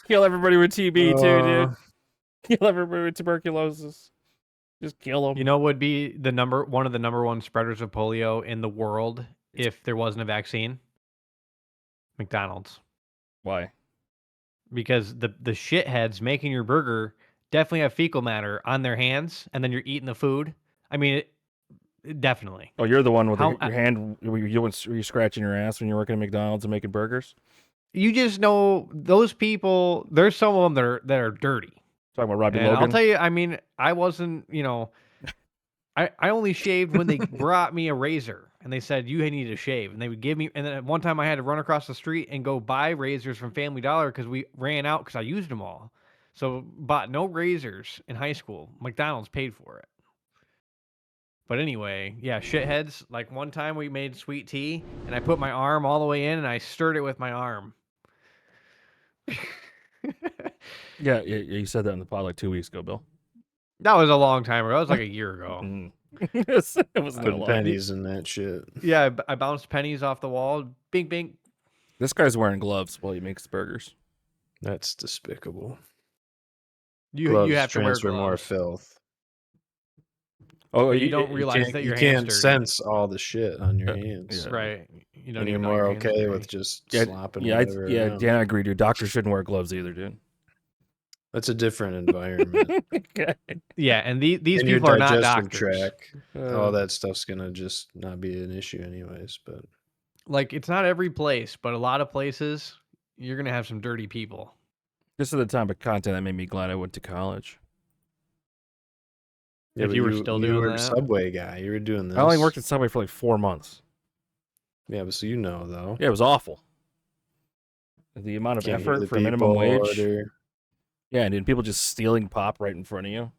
Kill everybody with TB too, dude. Kill everybody with tuberculosis. Just kill them. You know, would be one of the number one spreaders of polio in the world if there wasn't a vaccine? McDonald's. Why? Because the shitheads making your burger definitely have fecal matter on their hands, and then you're eating the food. I mean, definitely. Oh, you're the one with your hand. Were you scratching your ass when you're working at McDonald's and making burgers? You just know those people. There's some of them that are dirty. Talking about Robbie And Logan. I'll tell you. I mean, I wasn't. I only shaved when they brought me a razor and they said you need to shave, and they would give me. And then at one time I had to run across the street and go buy razors from Family Dollar because we ran out because I used them all. So bought no razors in high school. McDonald's paid for it. But anyway, yeah, shitheads. Like one time we made sweet tea and I put my arm all the way in and I stirred it with my arm. Yeah, you said that in the pod like 2 weeks ago, Bill. That was a long time ago. That was like a year ago. It wasn't that Putting long. pennies in that shit. Yeah, I bounced pennies off the wall. Bing, bing. This guy's wearing gloves while he makes burgers. That's despicable. You Gloves have to wear transfer more gloves. filth. Oh, you don't realize that your you hands can't dirty. sense all the shit on your hands. yeah. Right. You don't And you're even know more your hands are okay dirty. with just Yeah, slopping yeah, whatever around. I agree, dude. Doctors shouldn't wear gloves either, dude. That's a different environment. Yeah, and these In your people are not digestive doctors. tract, all that stuff's gonna just not be an issue anyways. But Like, it's not every place, but a lot of places, you're going to have some dirty people. This is the type of content that made me glad I went to college. If but you were still doing were a that? Subway guy. You were doing this. I only worked at Subway for like 4 months. Yeah, but so though. Yeah, it was awful. The amount of Can't hear effort the for minimum people wage. order. Yeah, and dude, people just stealing pop right in front of you.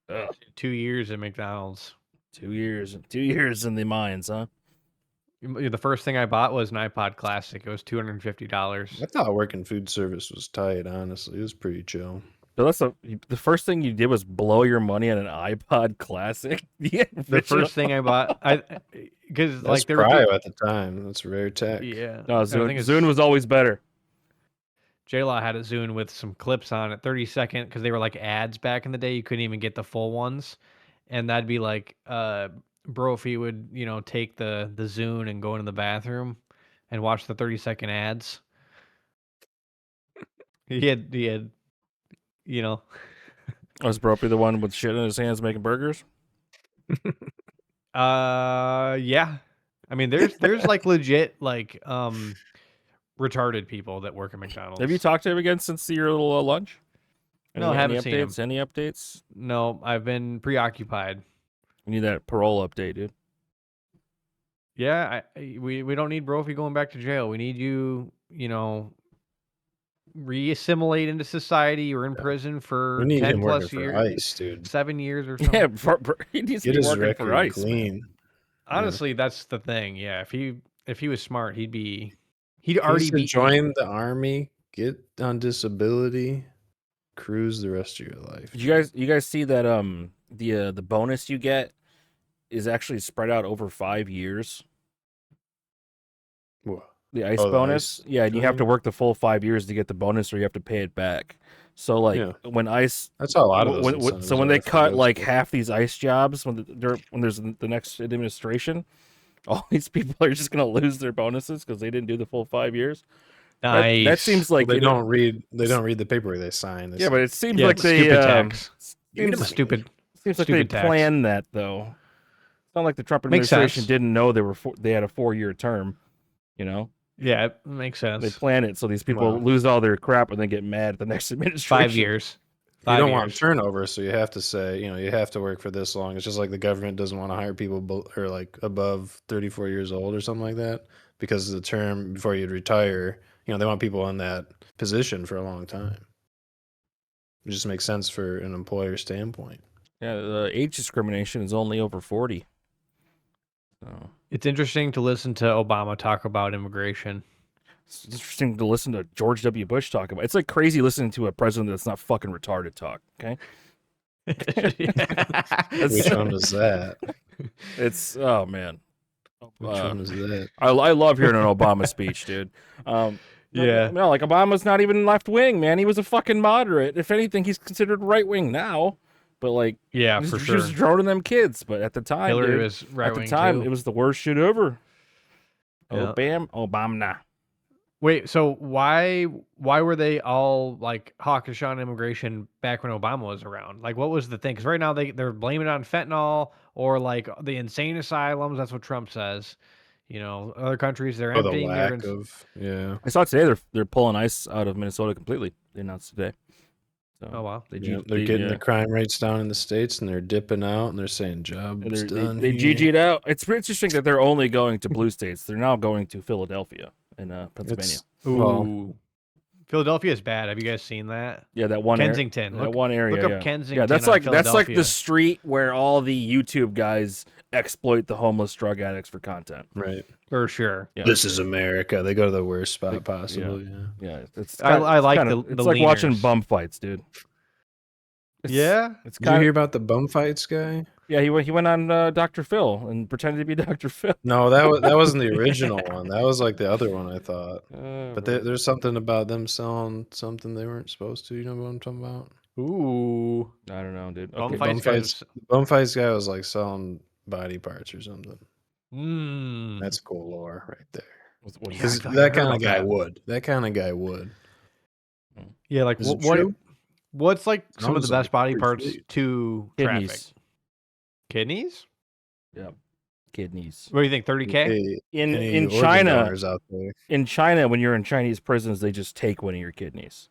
Ugh. 2 years at McDonald's. 2 years. 2 years in the mines, huh? The first thing I bought was an iPod Classic. It was $250. I thought working food service was tight. Honestly, it was pretty chill. So that's the first thing you did was blow your money on an iPod Classic. The first thing I bought, because That's like they were Prio at the time. That's rare tech. yeah. No, I think it's- Zune was always better. J-Law had a Zune with some clips on it, 30-second, because they were like ads back in the day. You couldn't even get the full ones, and that'd be like, Brophy would take the Zune and go into the bathroom and watch the 30-second ads. He had Was Brophy the one with shit in his hands making burgers? yeah. I mean, there's like legit like retarded people that work at McDonald's. Have you talked to him again since your little lunch? No, I haven't seen him. Any updates? No, I've been preoccupied. We need that parole update, dude. Yeah, we don't need Brophy going back to jail. We need you, re-assimilate into society. You're in prison for We need 10 him plus working years, for ICE, dude. 7 years or something. Yeah, he needs to Get be his working record for ICE. man. clean. Honestly, that's the thing. Yeah, if he was smart, he'd He already needs to join the army, get on disability, cruise the rest of your life. Did you guys see that the bonus you get is actually spread out over 5 years? Whoa. The ICE Oh, the bonus? ICE Yeah, and you have to thing? work the full 5 years to get the bonus, or you have to pay it back. So like Yeah. when ICE, That's how a lot of those when, incentives so when are they for cut those like people. half these ICE jobs when there's the next administration, all these people are just gonna lose their bonuses because they didn't do the full 5 years. Nice. That seems Well, like they don't read the paperwork they sign. Yeah, but it seems Yeah, like it's they stupid tax. seems, It's stupid. seems like they stupid tax. planned that though. It's not like the Trump Makes administration sense. didn't know they had a 4-year term. You know, Yeah, it makes sense. they plan it so these people Well. lose all their crap and then get mad at the next administration. 5 years. You don't want turnover, so you have to say, you have to work for this long. It's just like the government doesn't want to hire people or like above 34 years old or something like that because of the term before you'd retire. They want people in that position for a long time. It just makes sense for an employer standpoint. Yeah, the age discrimination is only over 40. So It's interesting to listen to Obama talk about immigration. it's interesting to listen to George W. Bush talk about. It's like crazy listening to a president that's not fucking retarded talk. Okay, Which one was that? it's oh man, Which one was that? I love hearing an Obama speech, dude. Yeah. No, like Obama's not even left wing, man. He was a fucking moderate. If anything, he's considered right wing now. But like, Yeah, he's for just sure. droning them kids. But at the time, Hillary dude, was right at the wing time, too. it was the worst shit ever. Yeah. Obama. Wait, so why were they all like hawkish on immigration back when Obama was around? Like, what was the thing? Because right now they're blaming it on fentanyl or like the insane asylums. That's what Trump says. Other countries they're Oh, the emptying their lack of I saw today they're pulling ICE out of Minnesota completely. They announced today. So Oh wow. they they're getting the crime rates down in the States, and they're dipping out, and they're saying jobs done. They here." GG'd out. It's interesting that they're only going to blue states. They're now going to Philadelphia and Pennsylvania. Ooh. Philadelphia is bad. Have you guys seen that? Yeah, that one Kensington. that one area. Look up yeah. Kensington. Yeah, that's on like the Philadelphia. street where all the YouTube guys exploit the homeless drug addicts for content. Right. For sure. Yeah. This is America. They go to the worst spot possible. Yeah. Yeah, it's I like kinda, the it's like watching leaners. bum fights, dude. It's, Yeah. it's Did you kind hear of about the bum fights guy? yeah. He went on Dr. Phil and pretended to be Dr. Phil. No, that wasn't the original one. That was like the other one, I thought. But there's something about them selling something they weren't supposed to. You know what I'm talking about? Ooh. I don't know, dude. Bum Okay. fights guys. Bum fights guy was like selling body parts or something. Mm. That's cool lore right there. What Yeah, I Because feel like I that heard kind of about guy that. would. That kind of guy would. Yeah, like Is it what? true? What's like some of the Sounds best body pretty parts sweet. to Kidneys. traffic? Kidneys? Yeah. Kidneys. What do you think? 30K? Hey, In any organ China, donors out there. in China, when you're in Chinese prisons, they just take one of your kidneys.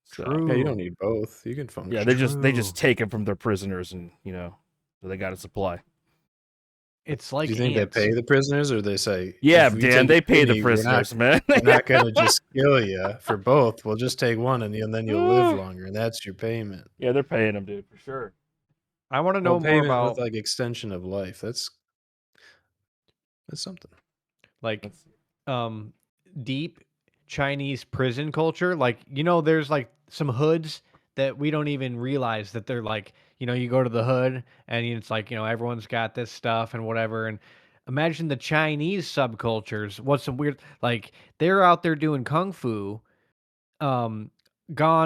So, True. Yeah, you don't need both. You can function. yeah, they just True. take them from their prisoners, and so they got a supply. It's like Do you think ants. they pay the prisoners, or they say, Yeah, if we Dan, take they a pay the kidney, we're prisoners, man. We're not going to just kill you for both. We'll just take one, and then you'll live longer, and that's your payment. Yeah, they're paying them, dude, for sure. I want to know Well, more payment about with like extension of life. That's something. like deep Chinese prison culture. Like, there's like some hoods that we don't even realize that they're like, you go to the hood and it's like, everyone's got this stuff and whatever. And imagine the Chinese subcultures. What's some weird, like they're out there doing Kung Fu, gone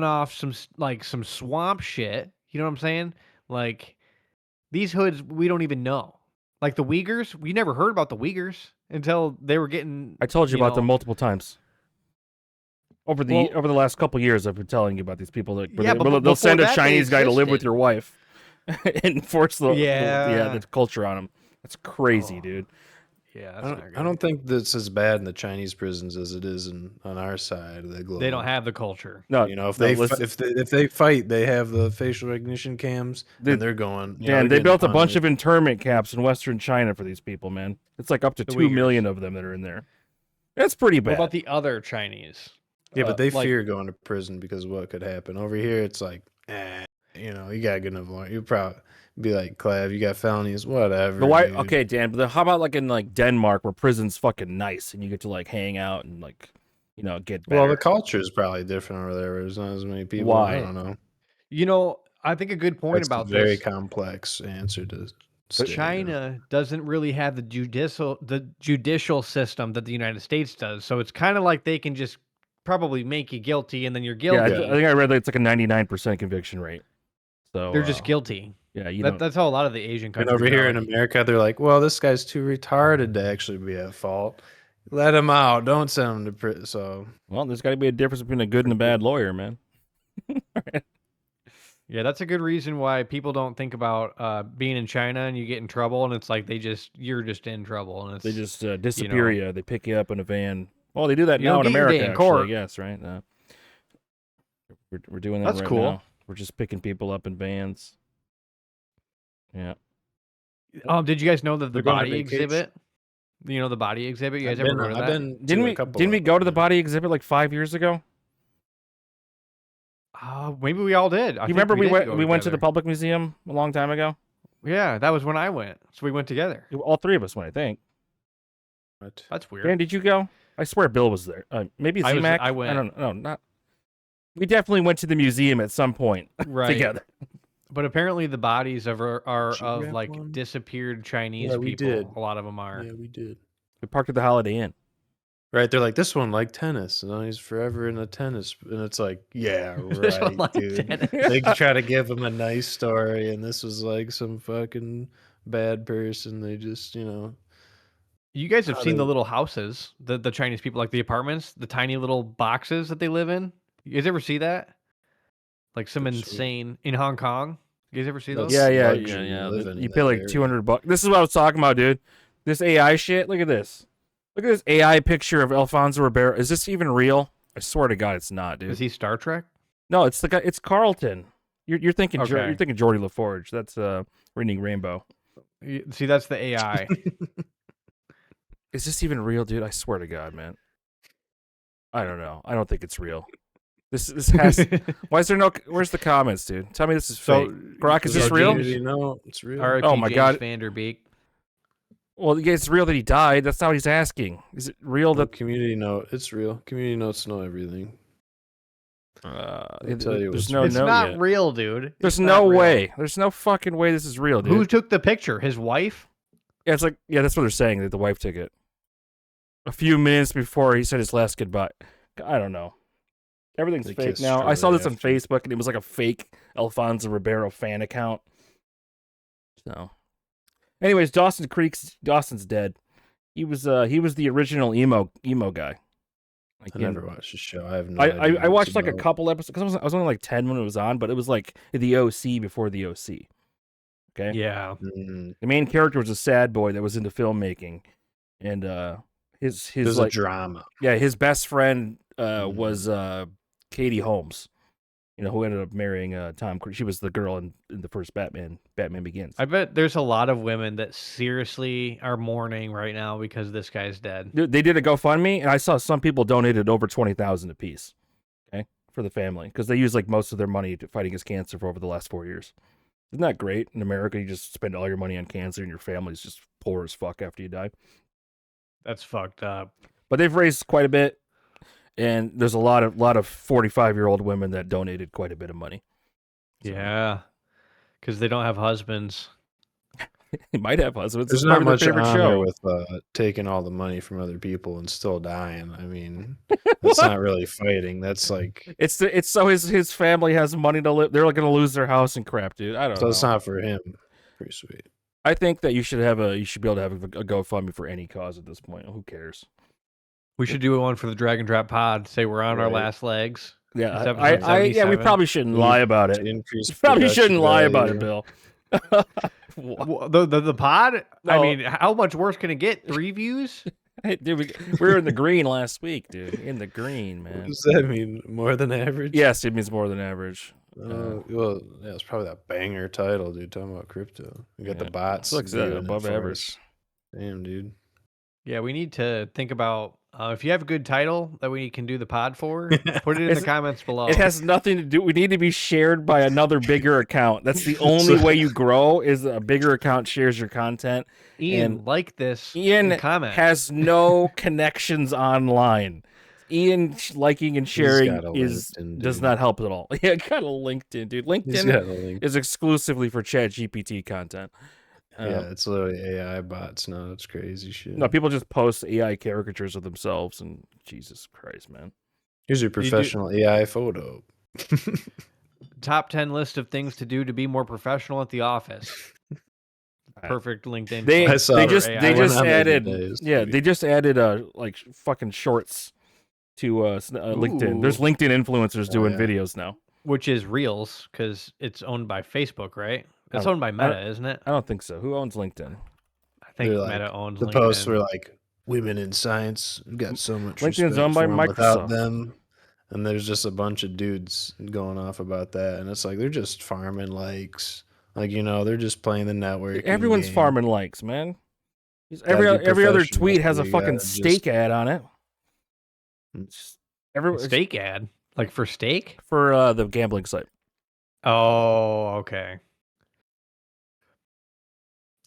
off some swamp shit. You know what I'm saying? Like these hoods, we don't even know. Like the Uyghurs, we never heard about the Uyghurs until they were getting. I told you about them multiple times. Over the last couple years, I've been telling you about these people that Yeah, but they'll send a before that, they Chinese guy to live with existed. your wife and force the Yeah. culture on them. That's crazy, Oh. dude. Yeah, that's I not don't, good. I don't think that's as bad in the Chinese prisons as it is on our side of the globe. They don't have the culture. No, If no, they listen. if they fight, they have the facial recognition cams, and they're going. Yeah, they built a bunch of internment camps in Western China for these people, man. It's like up to The 2 Uyghurs. million of them that are in there. That's pretty What bad. about the other Chinese? Yeah, but they like- fear going to prison because of what could happen. Over here, it's like, you got good enough lawyer. You probably be like, Clav, you got felonies, whatever. But why? dude." Okay, Dan. But how about like in like Denmark, where prison's fucking nice, and you get to like hang out and like, get better. Well, the culture is probably different over there. Where there's not as many people. Why? I don't know. I think a good point That's about a very this. complex answer to. But state, China doesn't really have the judicial system that the United States does. So it's kind of like they can just probably make you guilty, and then you're Yeah, guilty. I think I read that it's like a 99% conviction rate. So They're just guilty. Yeah, you That's how a lot of the Asian And countries over here are. in America, they're like, well, this guy's too retarded to actually be at fault. Let him out. Don't send him to prison. So, well, there's got to be a difference between a good and a bad lawyer, man. Yeah, that's a good reason why people don't think about being in China and you get in trouble, and it's like you're just in trouble, and it's They just disappear you. They pick you up in a van. Well, they do that You now don't in get your America, day in actually, court. I guess, right? We're doing that That's right cool. now. We're just picking people up in vans. Yeah. Did you guys know that the They're going on body vacation. exhibit? You know the body exhibit? You guys I've ever been, heard of I've that? been to Didn't a couple we of go to the them. body exhibit like 5 years ago? Maybe we all did. You remember we did go went to the together. public museum a long time ago? Yeah, that was when I went. So we went together. All three of us went, I think. What? That's weird. Dan, did you go? I swear Bill was there. Maybe I Z-Mac? went. I don't know. Not. We definitely went to the museum at some point Right. together. But apparently the bodies are Did you of grab like one? disappeared Chinese Yeah, we people. did. A lot of them are. Yeah, we did. We parked at the Holiday Inn. Right, they're like, this one like tennis, and he's forever in a tennis, and it's like, yeah, This one right, liked dude. tennis. They try to give him a nice story, and this was like some fucking bad person. They just, You guys have How seen the they- little houses, the Chinese people, like the apartments, the tiny little boxes that they live in. You guys ever see that? Like some That's sweet. insane in Hong Kong. You guys ever see those? That's Yeah. luxury living You in pay that like area. $200. This is what I was talking about, dude. This AI shit. Look at this. Look at this AI picture of Alfonso Ribeiro. Is this even real? I swear to God, it's not, dude. Is he Star Trek? No, it's the guy. It's Carlton. You're thinking. Okay. You're thinking Geordie LaForge. That's Reading Rainbow. See, that's the AI. Is this even real, dude? I swear to God, man. I don't know. I don't think it's real. This has. Why is there no? Where's the comments, dude? Tell me this is fake. Grok, is this real? No, it's real. R.I.P. Oh my James God. Vanderbeek. Well, yeah, it's real that he died. That's not what he's asking. Is it real The that? community note, it's real. Community notes know everything. I'll tell you There's what's no real. It's note not yet. real, dude. There's It's no not real. way. There's no fucking way this is real, dude. Who took the picture? His wife? Yeah, it's like that's what they're saying, that the wife took it. A few minutes before he said his last goodbye. I don't know. Everything's They fake kissed now. I saw shortly this on after. Facebook, and it was like a fake Alfonso Ribeiro fan account. So, anyways, Dawson's dead. He was the original emo guy. Like, I never watched the show. I have no I idea. I what watched it's like a about. couple episodes because I was only like 10 when it was on, but it was like the OC before the OC. Okay. Yeah. Mm, The main character was a sad boy that was into filmmaking, and his It was like a drama. yeah, his best friend Mhm. was Katie Holmes, who ended up marrying Tom Cruise. She was the girl in the first Batman Begins. I bet there's a lot of women that seriously are mourning right now because this guy's dead. Dude, they did a GoFundMe, and I saw some people donated over $20,000 apiece. Okay, for the family because they use like most of their money to fighting against cancer for over the last 4 years. Isn't that great? In America, you just spend all your money on cancer, and your family's just poor as fuck after you die. That's fucked up. But they've raised quite a bit, and there's a lot of 45-year-old women that donated quite a bit of money. So, Yeah. Because they don't have husbands. they might have husbands. There's It's not probably much their favorite honor show. with taking all the money from other people and still dying. I mean, that's not really fighting. That's like, It's so his family has money to live. They're going to lose their house and crap, dude. I don't so know. it's not for him. Pretty sweet. I think that you should be able to have a GoFundMe for any cause at this point. Who cares? We should do one for the Drag and Drop Pod. Say we're on our Right. last legs. Yeah, It's episode we 77. probably shouldn't We lie about To it. increase Probably production shouldn't lie about value. it, Bill. The pod? I No. mean, how much worse can it get? 3 views? Hey, dude, we were in the green last week, dude. In the green, What man. does that mean? More than average? Yes, it means more than average. Well, yeah, it's probably that banger title, dude. Talking about crypto. You got the Yeah. bots. Looks good, doing it above for average. us. Damn, dude. Yeah, we need to think about if you have a good title that we can do the pod for, put it in the It's- comments below. It has nothing to do. We need to be shared by another bigger account. That's the only way you grow. Is a bigger account shares your content. Ian, and like this. Ian and comment. has no connections online. Ian liking and sharing got a LinkedIn, does dude. not help at all. Yeah, got a LinkedIn, dude. He's LinkedIn got a link. is exclusively for ChatGPT content. Yeah, it's literally AI bots now. It's crazy shit. No, people just post AI caricatures of themselves, and Jesus Christ, man. Here's your professional AI photo. Top 10 list of things to do to be more professional at the office. Perfect LinkedIn. They post I saw they it. just for they AI. just Went on the other added day, it was yeah pretty- they just added like fucking shorts to LinkedIn. There's Ooh. LinkedIn influencers doing yeah. videos now. Which is Reels, because it's owned by Facebook, right? It's Oh, owned by Meta, isn't it? I don't think so. Who owns LinkedIn? I think They're like, Meta owns the LinkedIn. posts were like, women in science. We've got so much LinkedIn's respect owned by for 'em without Microsoft. them. And there's just a bunch of dudes going off about that. And it's like, they're just farming likes. Like, they're just playing the network. Everyone's game. farming likes, man. Gotta be Every other professional, tweet has so a you fucking gotta steak just- ad on it. It's Steak ad? Like for steak? for the gambling site. Oh, okay.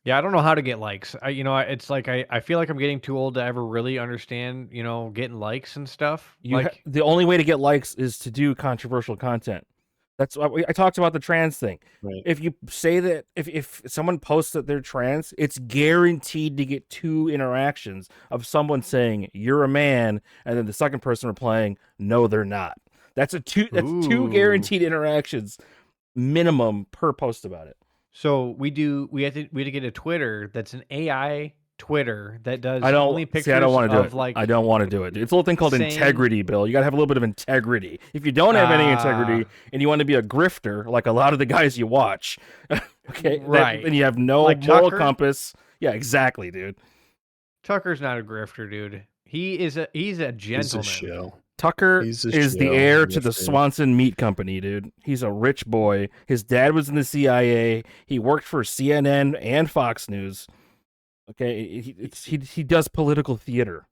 Yeah, I don't know how to get likes. It's like I feel like I'm getting too old to ever really understand, getting likes and stuff. The only way to get likes is to do controversial content. That's why I talked about the trans thing. Right. If you say that if someone posts that they're trans, it's guaranteed to get 2 interactions of someone saying you're a man, and then the second person replying no, they're not. That's two Ooh. guaranteed interactions minimum per post about it. So we have to get a Twitter that's an AI Twitter that does I don't only pictures see. I don't want to do of it. like I don't want to do it. It's a little thing called saying- integrity, Bill. You got to have a little bit of integrity. If you don't have any integrity and you want to be a grifter, like a lot of the guys you watch, okay, Right. then you have no Like moral Tucker? compass. Yeah, exactly, dude. Tucker's not a grifter, dude. He's a He's a gentleman. shill. Tucker He's a is the shill, heir to the grifter. Swanson Meat Company, dude. He's a rich boy. His dad was in the CIA. He worked for CNN and Fox News. Okay, he does political theater.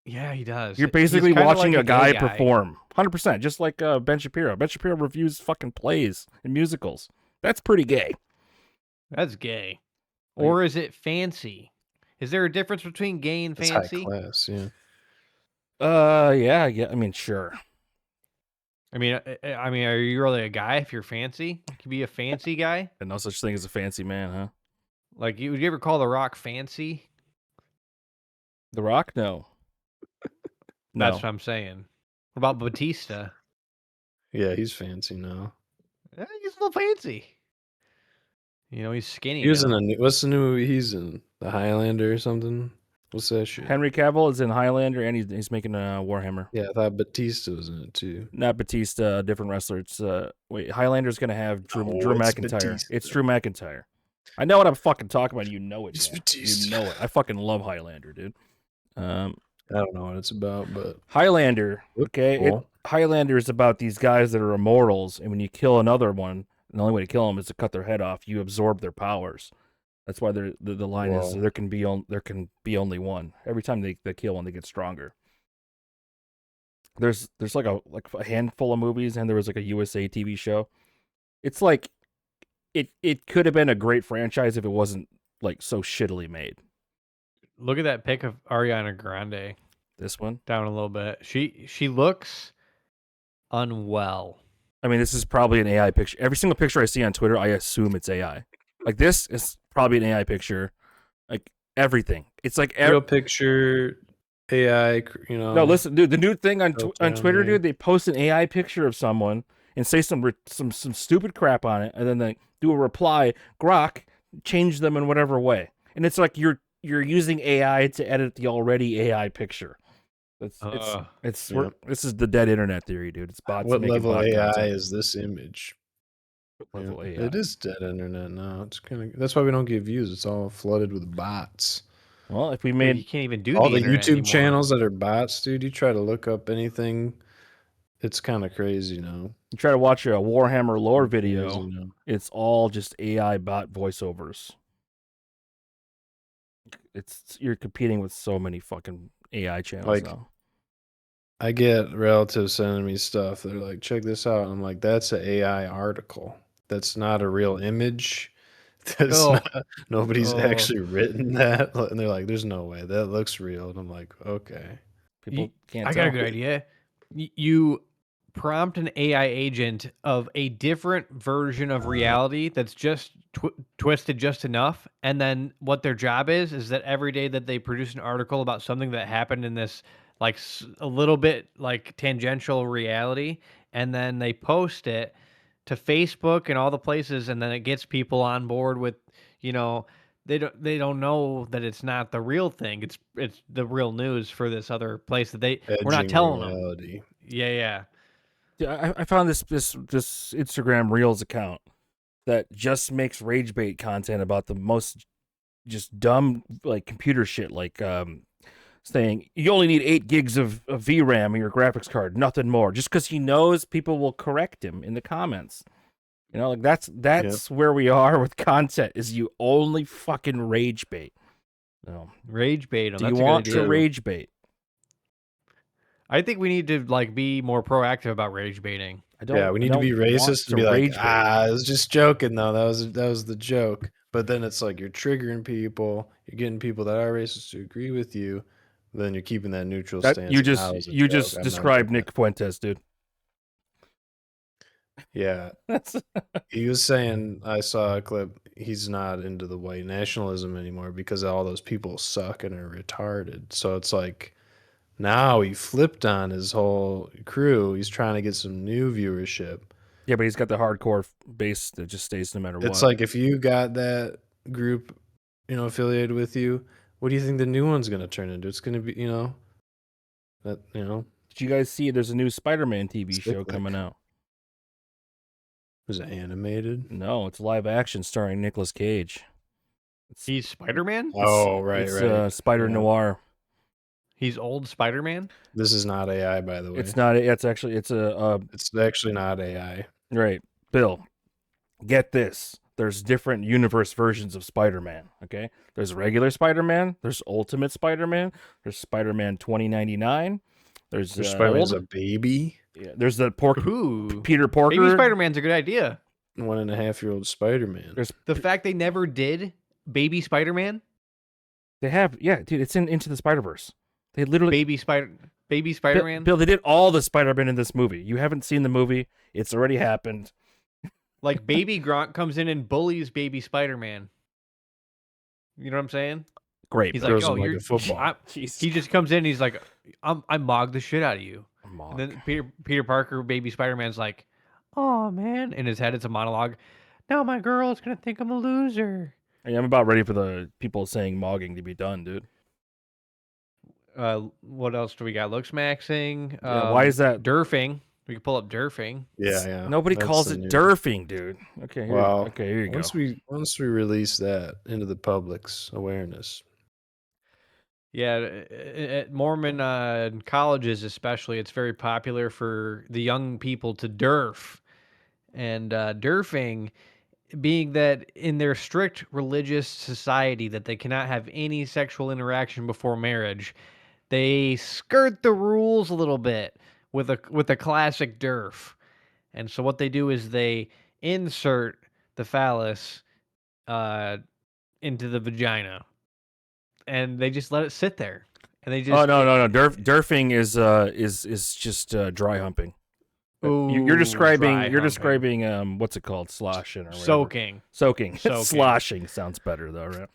Yeah, he does. You're He's basically kinda watching like a guy gay perform. 100%, just like Ben Shapiro. Ben Shapiro reviews fucking plays and musicals. That's pretty gay. That's gay. Like- Or is it fancy? Is there a difference between gay and It's high fancy? class, yeah. Yeah. I mean, sure. I mean, are you really a guy if you're fancy? You can be a fancy guy. And no such thing as a fancy man, huh? Like, would you ever call The Rock fancy? The Rock? No. No. That's what I'm saying. What about Batista? Yeah, he's fancy now. He's a little fancy. He's skinny. He was in now. what's the new movie he's in? The Highlander or something? What's that shit? Henry Cavill is in Highlander, and he's making Warhammer. Yeah, I thought Batista was in it too. Not Batista, a different wrestler. It's wait, Highlander's gonna have Drew Oh, it's McIntyre. Batista. It's Drew McIntyre. I know what I'm fucking talking about. You know it. It's Jack. Batista. You know it. I fucking love Highlander, dude. I don't know what it's about, but Highlander. Look Okay, cool. Highlander is about these guys that are immortals, and when you kill another one, the only way to kill them is to cut their head off. You absorb their powers. That's why the line is Whoa. there can be only one. Every time they kill one, they get stronger. There's like a handful of movies, and there was like a USA TV show. It's like it could have been a great franchise if it wasn't like so shittily made. Look at that pic of Ariana Grande This one. down a little bit. She looks unwell. I mean, this is probably an AI picture. Every single picture I see on Twitter, I assume it's AI. Like this is probably an AI picture. Like everything. It's like real picture, AI. No, listen, dude. The new thing on Filter on Twitter, there. dude, they post an AI picture of someone and say some stupid crap on it, and then they do a reply. Grok, change them in whatever way, and it's like you're using AI to edit the already AI picture. This is the dead internet theory, dude. It's bots. What making level bot AI content. is this image? Level Yeah, AI. it is dead internet now. It's that's why we don't get views. It's all flooded with bots. Well, if we You made can't even do All the internet YouTube anymore. channels that are bots, dude. You try to look up anything, it's kind of crazy now. you try to watch a Warhammer lore Crazy video, now. it's all just AI bot voiceovers. You're competing with so many fucking AI channels Like, now. I get relatives sending me stuff. They're like, check this out. I'm like, that's an AI article. That's not a real image. That's Oh. not, nobody's Oh. actually written that. And they're like, there's no way. That looks real. And I'm like, okay. People can't I tell. got a good idea. You prompt an AI agent of a different version of reality that's just twisted just enough, and then what their job is that every day that they produce an article about something that happened in this like a little bit like tangential reality, and then they post it to Facebook and all the places, and then it gets people on board with, you know, they don't know that it's not the real thing. It's the real news for this other place that we're not Edging telling them. reality. Yeah. Yeah, I found this Instagram Reels account that just makes rage bait content about the most just dumb like computer shit, like saying you only need 8 gigs of VRAM in your graphics card, nothing more, just because he knows people will correct him in the comments. You know, like that's where we are with content, is you only fucking rage bait. No. Rage bait 'em. Do That's you a good want to idea. rage bait? I think we need to like be more proactive about rage baiting. Yeah, we need to be racist and be like, rage bait. I was just joking though. That was the joke. But then it's like you're triggering people. You're getting people that are racist to agree with you. Then you're keeping that neutral stance. You of, just "Ah, it was a you joke. just I'm not described doing Nick Fuentes, dude. that." Yeah, That's he was saying, I saw a clip. He's not into the white nationalism anymore because all those people suck and are retarded. So it's like now he flipped on his whole crew. He's trying to get some new viewership. yeah, but he's got the hardcore base that just stays no matter what. It's like if you got that group, affiliated with you, what do you think the new one's going to turn into? It's going to be, that, Did you guys see there's a new Spider-Man TV show Cyclic. coming out? Was it animated? No, it's live action starring Nicolas Cage. He's Spider-Man? Oh, right, It's right. Spider Yeah. Noir. He's old Spider-Man? This is not AI, by the way. It's not. It's actually. It's a. It's actually not AI. Right, Bill. Get this. There's different universe versions of Spider-Man. Okay. There's regular Spider-Man. There's Ultimate Spider-Man. There's Spider-Man 2099. There's Spider-Man's a baby. Yeah, there's the Ooh. Peter Porker. Baby Spider-Man's a good idea. 1.5-year-old Spider-Man. There's The fact they never did Baby Spider-Man? They have, yeah, dude. It's in Into the Spider-Verse. They literally Baby Spider-Man? Bill, they did all the Spider-Man in this movie. You haven't seen the movie. It's already happened. Like Baby Gronk comes in and bullies Baby Spider-Man. You know what I'm saying? Great. He's Bill. like, Throws "Oh, him like you're a football." He just comes in and he's like, I mogged the shit out of you. Mog. And then Peter Parker, Baby Spider-Man's like, "Oh man," in his head it's a monologue. Now my girl is gonna think I'm a loser. Hey, I'm about ready for the people saying mogging to be done, dude. What else do we got? Looks maxing. Yeah, why is that? Derfing? We can pull up derfing. Yeah. Nobody That's calls the it new- derfing, dude. Okay, here, Well, okay, here you go. once we release that into the public's awareness, Yeah, at Mormon colleges especially, it's very popular for the young people to derf. And derfing being that in their strict religious society that they cannot have any sexual interaction before marriage, they skirt the rules a little bit with a classic derf. And so what they do is they insert the phallus into the vagina, and they just let it sit there. And they just Oh no. Derfing is just dry humping. You're Ooh, describing dry humping. what's it called, sloshing or whatever. Soaking. Soaking. Soaking. Sloshing sounds better though, right?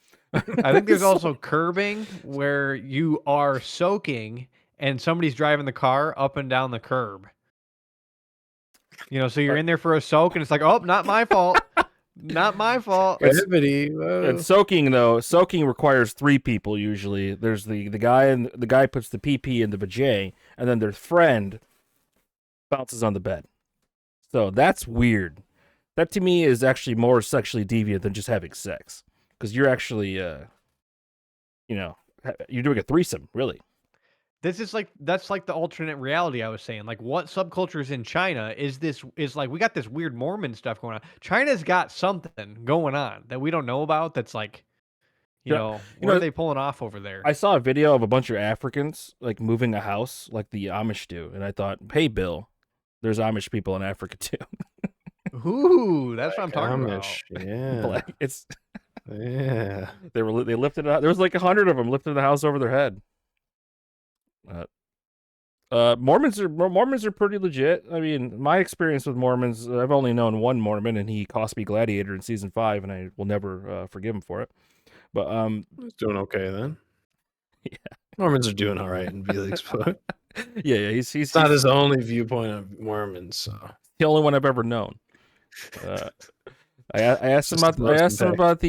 I think there's also curbing, where you are soaking and somebody's driving the car up and down the curb. So you're in there for a soak and it's like, oh, not my fault. Not my fault. gravity. Whoa. And soaking requires 3 people usually. There's the guy, and the guy puts the PP in the vajay, and then their friend bounces on the bed. So that's weird. That to me is actually more sexually deviant than just having sex, because you're actually, you're doing a threesome, really. That's like the alternate reality I was saying. Like, what subcultures in China is like, we got this weird Mormon stuff going on. China's got something going on that we don't know about. That's like, what are they pulling off over there? I saw a video of a bunch of Africans like moving a house like the Amish do, and I thought, hey, Bill, there's Amish people in Africa too. Ooh, that's what I'm talking Amish, about. Yeah. It's Yeah. they lifted it out. There was like 100 of them lifting the house over their head. Mormons are pretty legit. I mean, my experience with Mormons, I've only known one Mormon, and he cost me Gladiator in season 5, and I will never forgive him for it. But It's doing okay then. Mormons are doing all right in Felix's book. Yeah, he's It's not his only viewpoint of Mormons, so the only one I've ever known. I asked him Just the about most impact.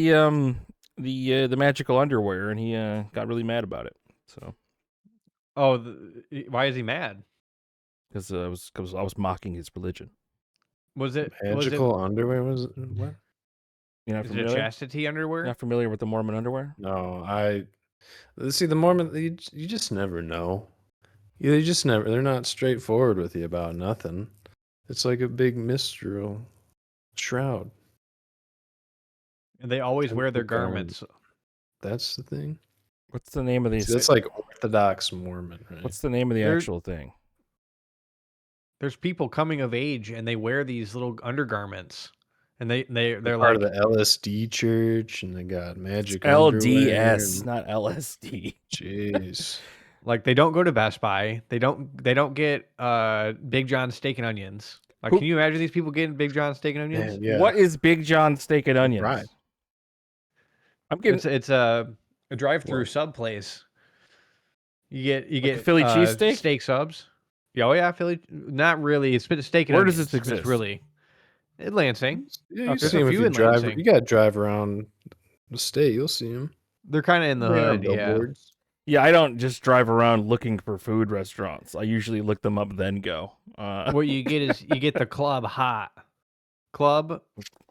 the magical underwear, and he got really mad about it. So Oh, why is he mad? because I was mocking his religion. Was it magical underwear was it? What? You're not Is it familiar? chastity underwear? Not familiar with the Mormon underwear? No, see the Mormon. You just never know. They just never. They're not straightforward with you about nothing. It's like a big mystical shroud. And they always wear their Temple garments. That's the thing. What's the name of See, these? that's like Orthodox Mormon, right? What's the name of the actual thing? There's people coming of age and they wear these little undergarments, and they're Part like of the LSD church, and they got magic underwear. LDS, and- not LSD. Jeez. like they don't go to Best Buy. They don't get Big John steak and onions. Like, Who- can you imagine these people getting Big John steak and onions? Man, yeah. What is Big John steak and onions? Right. I'm getting It's a drive-through What? sub place. You a get Philly cheesesteak? steak subs. Yeah, oh yeah, Philly. Not really. It's steak and Where does onions. this It's exist? really in Lansing. Yeah, you There's see a them if few you in drive. Lansing. You gotta drive around the state. You'll see them. They're kind of in the hood. Yeah. Billboards. Yeah, I don't just drive around looking for food restaurants. I usually look them up then go. What you get is you get the club hot. Club.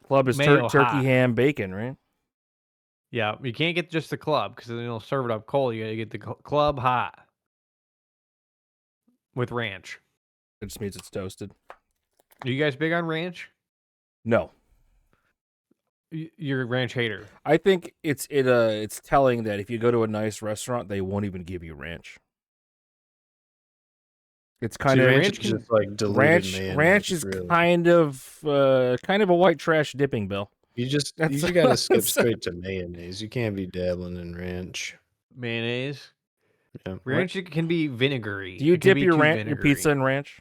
Club is Mayo turkey, hot. ham, bacon, right? Yeah, you can't get just the club because then they'll serve it up cold. You gotta get the club hot with ranch. It just means it's toasted. Are you guys big on ranch? No, You're a ranch hater. I think it's telling that if you go to a nice restaurant, they won't even give you ranch. It's kind See, of ranch ranch is can- just like diluted ranch. mayonnaise, Ranch is really. kind of a white trash dipping, Bill. You That's- gotta skip straight to mayonnaise. You can't be dabbling in ranch. Mayonnaise. Yeah. Ranch can be vinegary. Do you It can dip be your too your pizza vinegary. in ranch?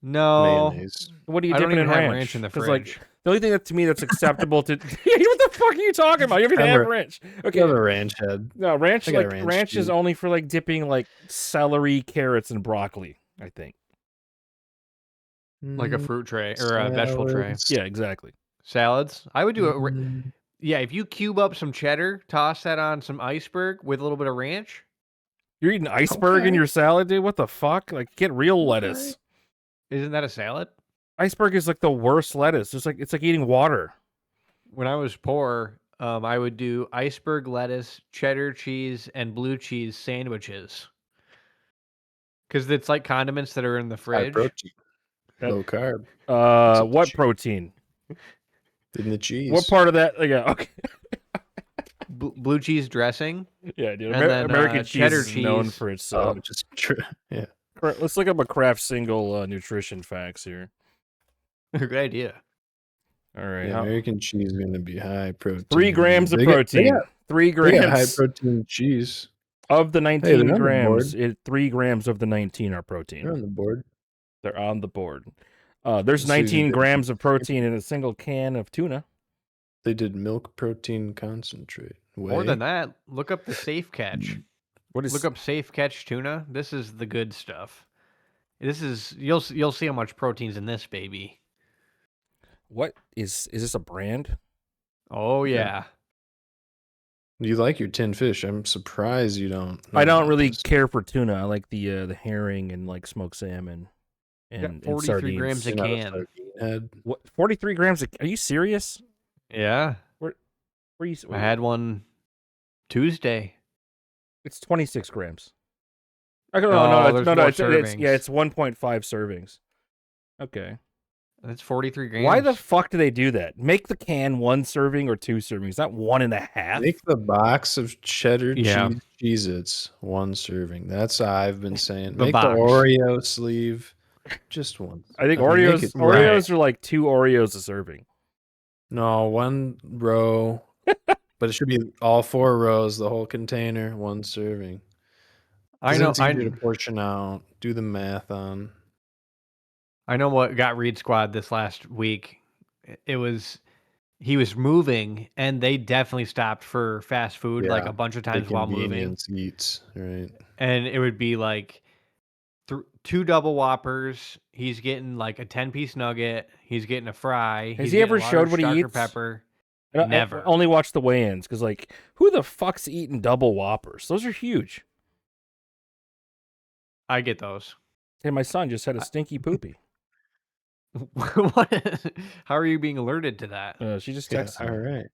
No. Mayonnaise. What do you I dip don't it in even have ranch? ranch in the 'Cause, fridge. like, the only thing that to me that's acceptable to what the fuck are you talking about? You don't even I'm have a- ranch. You Okay, have a ranch head. no ranch. I got a Like ranch ranch is too. only for like dipping like celery, carrots, and broccoli. I think. Like a fruit tray or a vegetable tray. Salads. Yeah, exactly. Salads. I would do it. Mm, Yeah, if you cube up some cheddar, toss that on some iceberg with a little bit of ranch. You're eating iceberg in Okay. your salad, dude. What the fuck? Like, get real lettuce. Isn't that a salad? Iceberg is like the worst lettuce. It's like eating water. When I was poor, I would do iceberg lettuce, cheddar cheese, and blue cheese sandwiches. Because it's like condiments that are in the high fridge. protein. That- Low carb. What cheese. protein? In the cheese. What part of that? Yeah, okay. Blue cheese dressing. Yeah, dude. And then, American cheese cheddar is known cheese. for its. Oh, just yeah. Let's look up a Kraft single nutrition facts here. Good idea. All right. Yeah, American cheese is gonna be high protein. 3 grams of They got- protein. They got, 3 they got high grams protein cheese. of the they're 19 on the grams. board. 3 grams of the 19 are protein. They're on the board. They're on the board. There's Susie 19 did grams some- of protein in a single can of tuna. They did milk protein concentrate. More Whey. than that, look up the Safe Catch. What is Look up Safe Catch tuna. This is the good stuff. This is you'll see how much protein's in this baby. what is this a brand? Oh yeah. Yeah. You like your tin fish? I'm surprised you don't. I know don't about really this. care for tuna. I like the herring and like smoked salmon and 43 sardines. grams a You're not can. sardine head. What 43 grams? Are you serious? Yeah. Where you? I had one Tuesday. It's 26 grams. Okay, Oh, no, there's no, more it's 1.5 servings. Okay. That's 43 grams. Why the fuck do they do that? Make the can 1 serving or 2 servings, not 1.5. Make the box of cheddar Yeah. cheese Cheez-Its 1 serving. That's how I've been saying. The Make box. the Oreo sleeve just 1. I think mean, make Oreos it Oreos are like 2 Oreos a serving. No, 1 row, but it should be all 4 rows, the whole container, 1 serving. I 'Cause know it's easier to portion out. Do the math on. I know what got Reed Squad this last week. It was he was moving, and they definitely stopped for fast food like Yeah, a bunch of the times while moving, convenience eats, right? and it would be like 2 double Whoppers. He's getting like a 10-piece nugget. He's getting a fry. Has He's he getting ever a showed large what he Dr. eats? Pepper. I Never. only watch the weigh-ins because, like, who the fuck's eating double Whoppers? Those are huge. I get those. Hey, my son just had a stinky poopy. What? How are you being alerted to that? She just Yeah, texted all me. right.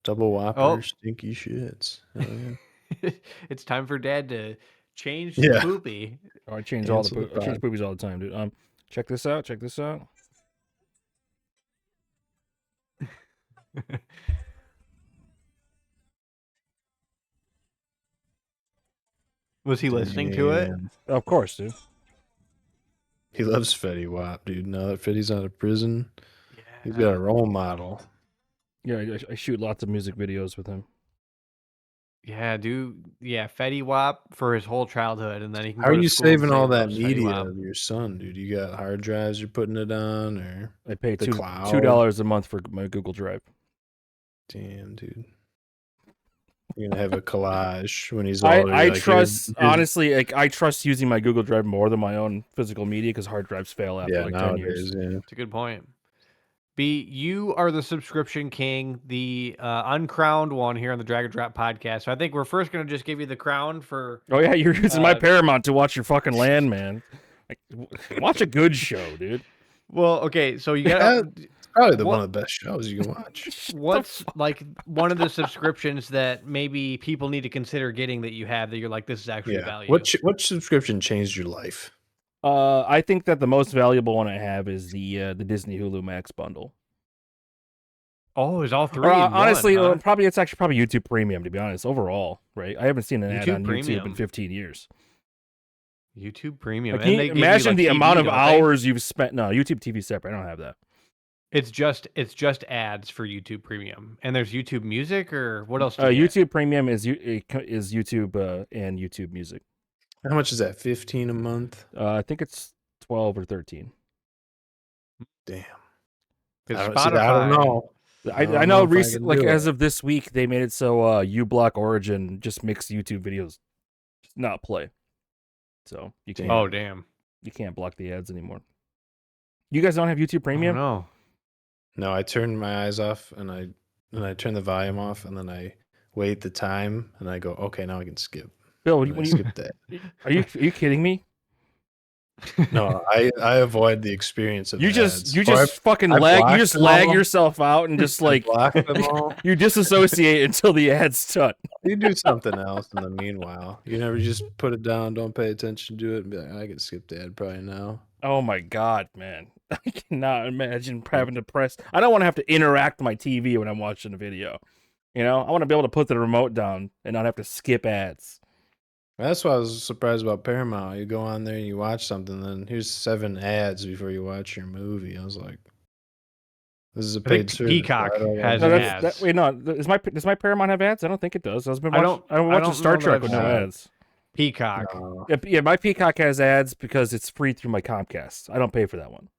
Double Whopper, Oh. stinky shits. Hell yeah. It's time for Dad to change the Yeah. poopy. Oh, I change Cancel the I change pod. poopies all the time, dude. Check this out. Check this out. Was he listening to it? Damn. Of course, dude. He loves Fetty Wap, dude. Now that Fetty's out of prison, he's Yeah. got a role model. Yeah, I shoot lots of music videos with him. Yeah, dude. Yeah, Fetty Wap for his whole childhood, and then he can How go are to you school and saving say all he that loves Fetty media Wap. of your son, dude? You got hard drives you're putting it on, or I pay the cloud? $2 a month for my Google Drive. Damn, dude. You're gonna have a collage when he's older. I like, trust here's- honestly, like I trust using my Google Drive more than my own physical media because hard drives fail after Yeah, like 10 years. nowadays, yeah. It's a good point. B, you are the subscription king, the uncrowned one here on the Drag and Drop podcast. So I think we're first going to just give you the crown for. Oh yeah, you're using my Uh, Paramount to watch your fucking land, man. Like, watch a good show, dude. Well, okay, so you got It's probably What- one of the best shows you can watch. what's like one of the subscriptions that maybe people need to consider getting that you have that you're like, this is actually Yeah. value. What subscription changed your life? I think that the most valuable one I have is the Disney Hulu Max bundle. Oh, is all three? Or, in one, honestly, huh? probably YouTube Premium to be honest. Overall, right? I haven't seen an ad YouTube on YouTube Premium. in 15 years. YouTube Premium. Like, And can they you give you, imagine like, the TV, amount of don't they? hours you've spent? No, YouTube TV separate. I don't have that. It's just ads for YouTube Premium, and there's YouTube Music, or what else? Do you get? YouTube Premium is YouTube and YouTube Music. How much is that? 15 a month? I think it's 12 or 13. Damn. 'Cause I don't Spotify. know. I don't know if I can like do as it. of this week they made it so uBlock Origin just makes YouTube videos just not play. So you can't Oh, damn. you can't block the ads anymore. You guys don't have YouTube Premium? No. No, I turn my eyes off and I turn the volume off and then I wait the time and I go, okay, now I can skip. Bill, And I when you, skip that. are you kidding me? No, I avoid the experience of You the just ads. you Or just fucking I lag you blocked just them lag all. yourself out and just I like block them all. you disassociate until the ad's done. You do something else in the meanwhile. You never just put it down, don't pay attention to it, and be like, I can skip the ad probably now. Oh my god, man. I cannot imagine having to press. I don't want to have to interact with my TV when I'm watching a video. You know, I want to be able to put the remote down and not have to skip ads. That's why I was surprised about Paramount. You go on there and you watch something, then here's 7 ads before you watch your movie. I was like, this is a I think paid service. Peacock Why do I has gotta No, do ads. this? wait, no. Does my Paramount have ads? I don't think it does. I've been I watching, don't- I've been I watching don't Star know that Trek I've with no seen it. ads. Peacock. No. Yeah, my Peacock has ads because it's free through my Comcast. I don't pay for that one,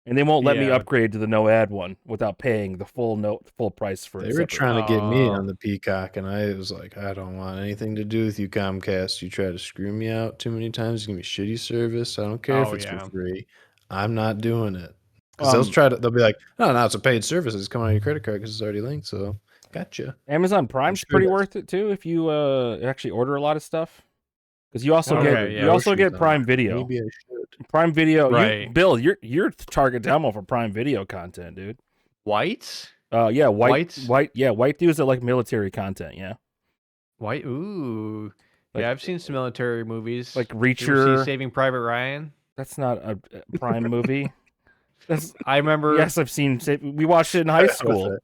and they won't let me Yeah. upgrade to the no ad one without paying the full price for it. They were separate. trying to get me Oh. on the Peacock, and I was like, I don't want anything to do with you, Comcast. You try to screw me out too many times. You give me shitty service. I don't care if Oh, it's yeah. for free. I'm not doing it. Because they'll be like, no, it's a paid service. It's coming on your credit card because it's already linked. So, gotcha. Amazon Prime's sure pretty that's- worth it too if you actually order a lot of stuff. Because you also Okay, get yeah. you also Groceries get on Prime it. Video. Maybe I should. Prime Video, Right. Bill, you're the target demo for Prime Video content, dude. Whites? Yeah, Whites? white dudes that like military content, yeah, White? Ooh. Like- Yeah, I've seen some military movies. like You ever see Reacher. Saving Private Ryan? That's not a Prime movie. That's I remember. yes, I've seen. We watched it in high school.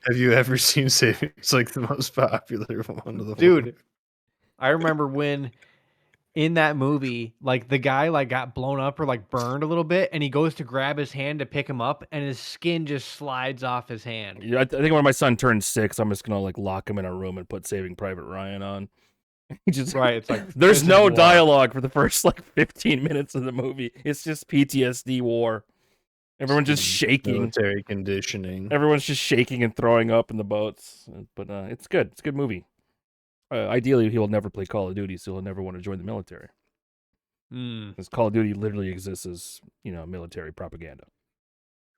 Have you ever seen Saving? It's like the most popular one of the Dude, I remember when in that movie, like the guy like got blown up or like burned a little bit, and he goes to grab his hand to pick him up, and his skin just slides off his hand. Yeah, I think when my son turns 6, I'm just gonna like lock him in a room and put Saving Private Ryan on. He just Right? It's like There's this is no war. dialogue for the first like 15 minutes of the movie. It's just PTSD war. Everyone's just shaking. Military conditioning. Everyone's just shaking and throwing up in the boats. But it's good. It's a good movie. Ideally, he will never play Call of Duty, so he'll never want to join the military. Because Call of Duty literally exists as, military propaganda.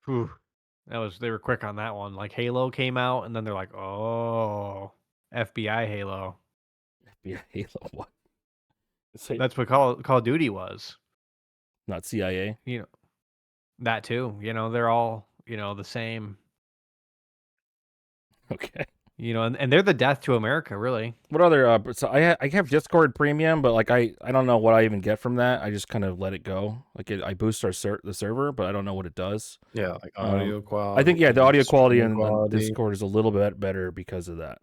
Whew. They were quick on that one. Like Halo came out, and then they're like, "Oh, FBI Halo." FBI Halo, what? That's what Call of Duty was. Not CIA. That too. They're all the same. Okay. And they're the death to America, really. What other? So I have Discord Premium, but like I don't know what I even get from that. I just kind of let it go. Like I boost the server, but I don't know what it does. Yeah, like audio quality. I think the audio quality screen on Discord is a little bit better because of that.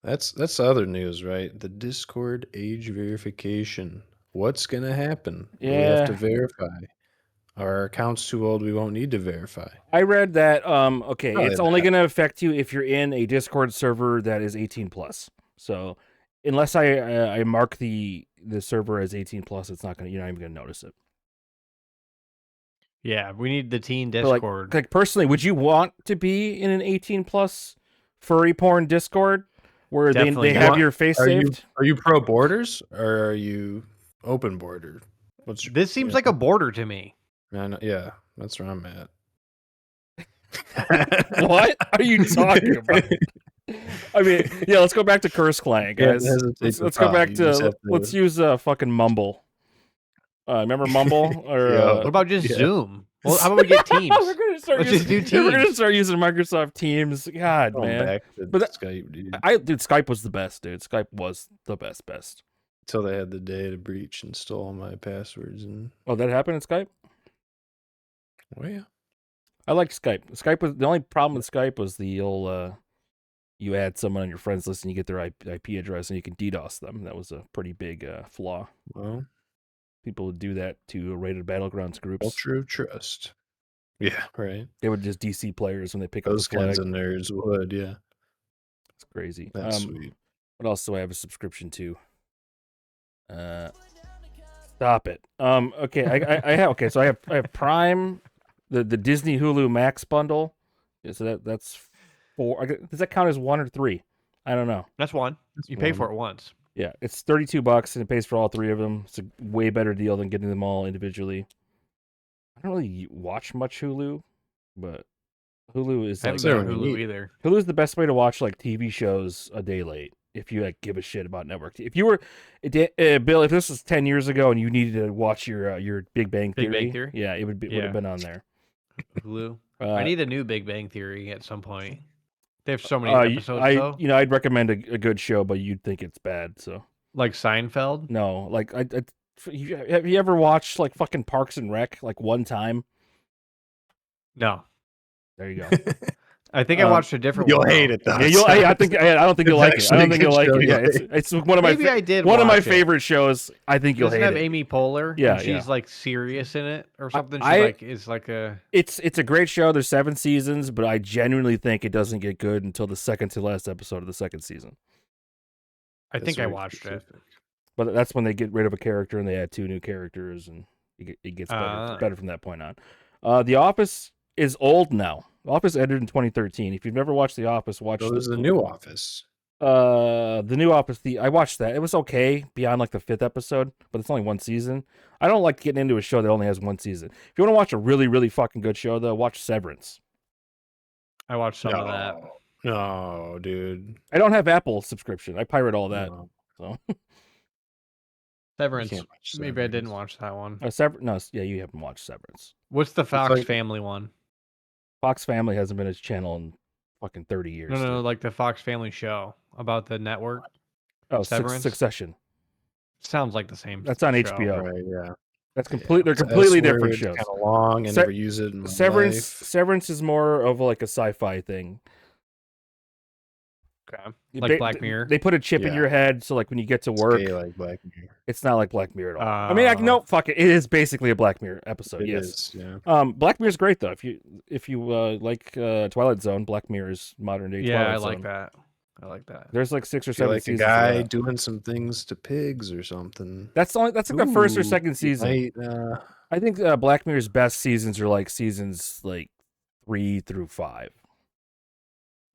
That's the other news, right? The Discord age verification. What's gonna happen? We have to verify. Are our accounts too old? We won't need to verify. I read that. Okay, Probably it's only going to affect you if you're in a Discord server that is 18 plus. So, unless I mark the server as 18 plus, you're not even going to notice it. Yeah, we need the teen But Discord. like personally, would you want to be in an 18 plus furry porn Discord where they have your face saved? Are you pro borders or are you open border? This seems like a border to me. Yeah, that's where I'm at. What are you talking about? I mean, yeah, let's go back to Curse Clan, guys. Let's go back to let's use fucking Mumble. Remember Mumble? Or what about just Zoom? Well, how about we get Teams? We're gonna start Let's just do Teams. We're gonna start using Microsoft Teams. God, man. Back to But Skype, dude. Skype was the best, dude. Skype was the best. Until they had the data breach and stole my passwords and. Oh, that happened in Skype? Oh yeah. I liked Skype. Skype was the only problem with Skype was the old you add someone on your friends list and you get their IP address and you can DDoS them. That was a pretty big flaw. Well, people would do that to rated battlegrounds groups. Culture of trust. Yeah, right. They would just DC players when they pick Those up the flag. kinds of nerds would, yeah. It's crazy. That's sweet. What else do I have a subscription to? Stop it. Okay, I have okay. So I have Prime, the Disney Hulu Max bundle. Yeah, so that's 4. Does that count as 1 or 3? I don't know. That's one. You pay for it once. Yeah, it's $32 and it pays for all 3 of them. It's a way better deal than getting them all individually. I don't really watch much Hulu, but Hulu is I like haven't been on Hulu either. Hulu's the best way to watch like TV shows a day late. If you like give a shit about network, if you were Bill, if this was 10 years ago and you needed to watch your Big Bang Theory, yeah, it would have been on there. Hulu. I need a new Big Bang Theory at some point. They have so many episodes. Though. I'd recommend a good show, but you'd think it's bad. So like Seinfeld. No, like have you ever watched like fucking Parks and Rec like one time? No. There you go. I think I watched a different you'll one. You'll hate it though. Yeah, I don't think you'll like it. I don't think you'll like it. Yeah, it's one of my one of my favorite shows. I think you'll hate it. Doesn't have Amy Poehler? Yeah, and she's like serious in it or something. It's a great show. There's 7 seasons, but I genuinely think it doesn't get good until the second to last episode of the second season. I think I watched it, but that's when they get rid of a character and they add 2 new characters, and it gets better. It's better from that point on. The Office is old now. The Office ended in 2013. If you've never watched The Office, watch the new Office. The new Office. I watched that. It was okay beyond like the 5th episode, but it's only 1 season. I don't like getting into a show that only has 1 season. If you want to watch a really, really fucking good show, though, watch Severance. I watched some of that. No, dude. I don't have Apple subscription. I pirate all that. No. So Severance. Maybe I didn't watch that one. You haven't watched Severance. What's the Fox Family one? Fox Family hasn't been his channel in fucking 30 years. No, like the Fox Family show about the network. Oh, Severance? Succession. Sounds like the same. That's on show. HBO. Right, yeah. That's They're completely different shows. Kind of long. I never use it in my life. Severance is more of like a sci-fi thing. Okay. Like Black Mirror. They put a chip in your head, so like when you get to work, like Black Mirror. It's not like Black Mirror at all. I mean, no, fuck it. It is basically a Black Mirror episode. It yes. is, yeah. Black Mirror's great though. If you like Twilight Zone, Black Mirror's modern day. Yeah, Twilight Zone. I like that. There's like 6 or 7 like seasons. A guy doing some things to pigs or something. That's like the first or second season. I think Black Mirror's best seasons are like seasons like 3 through 5.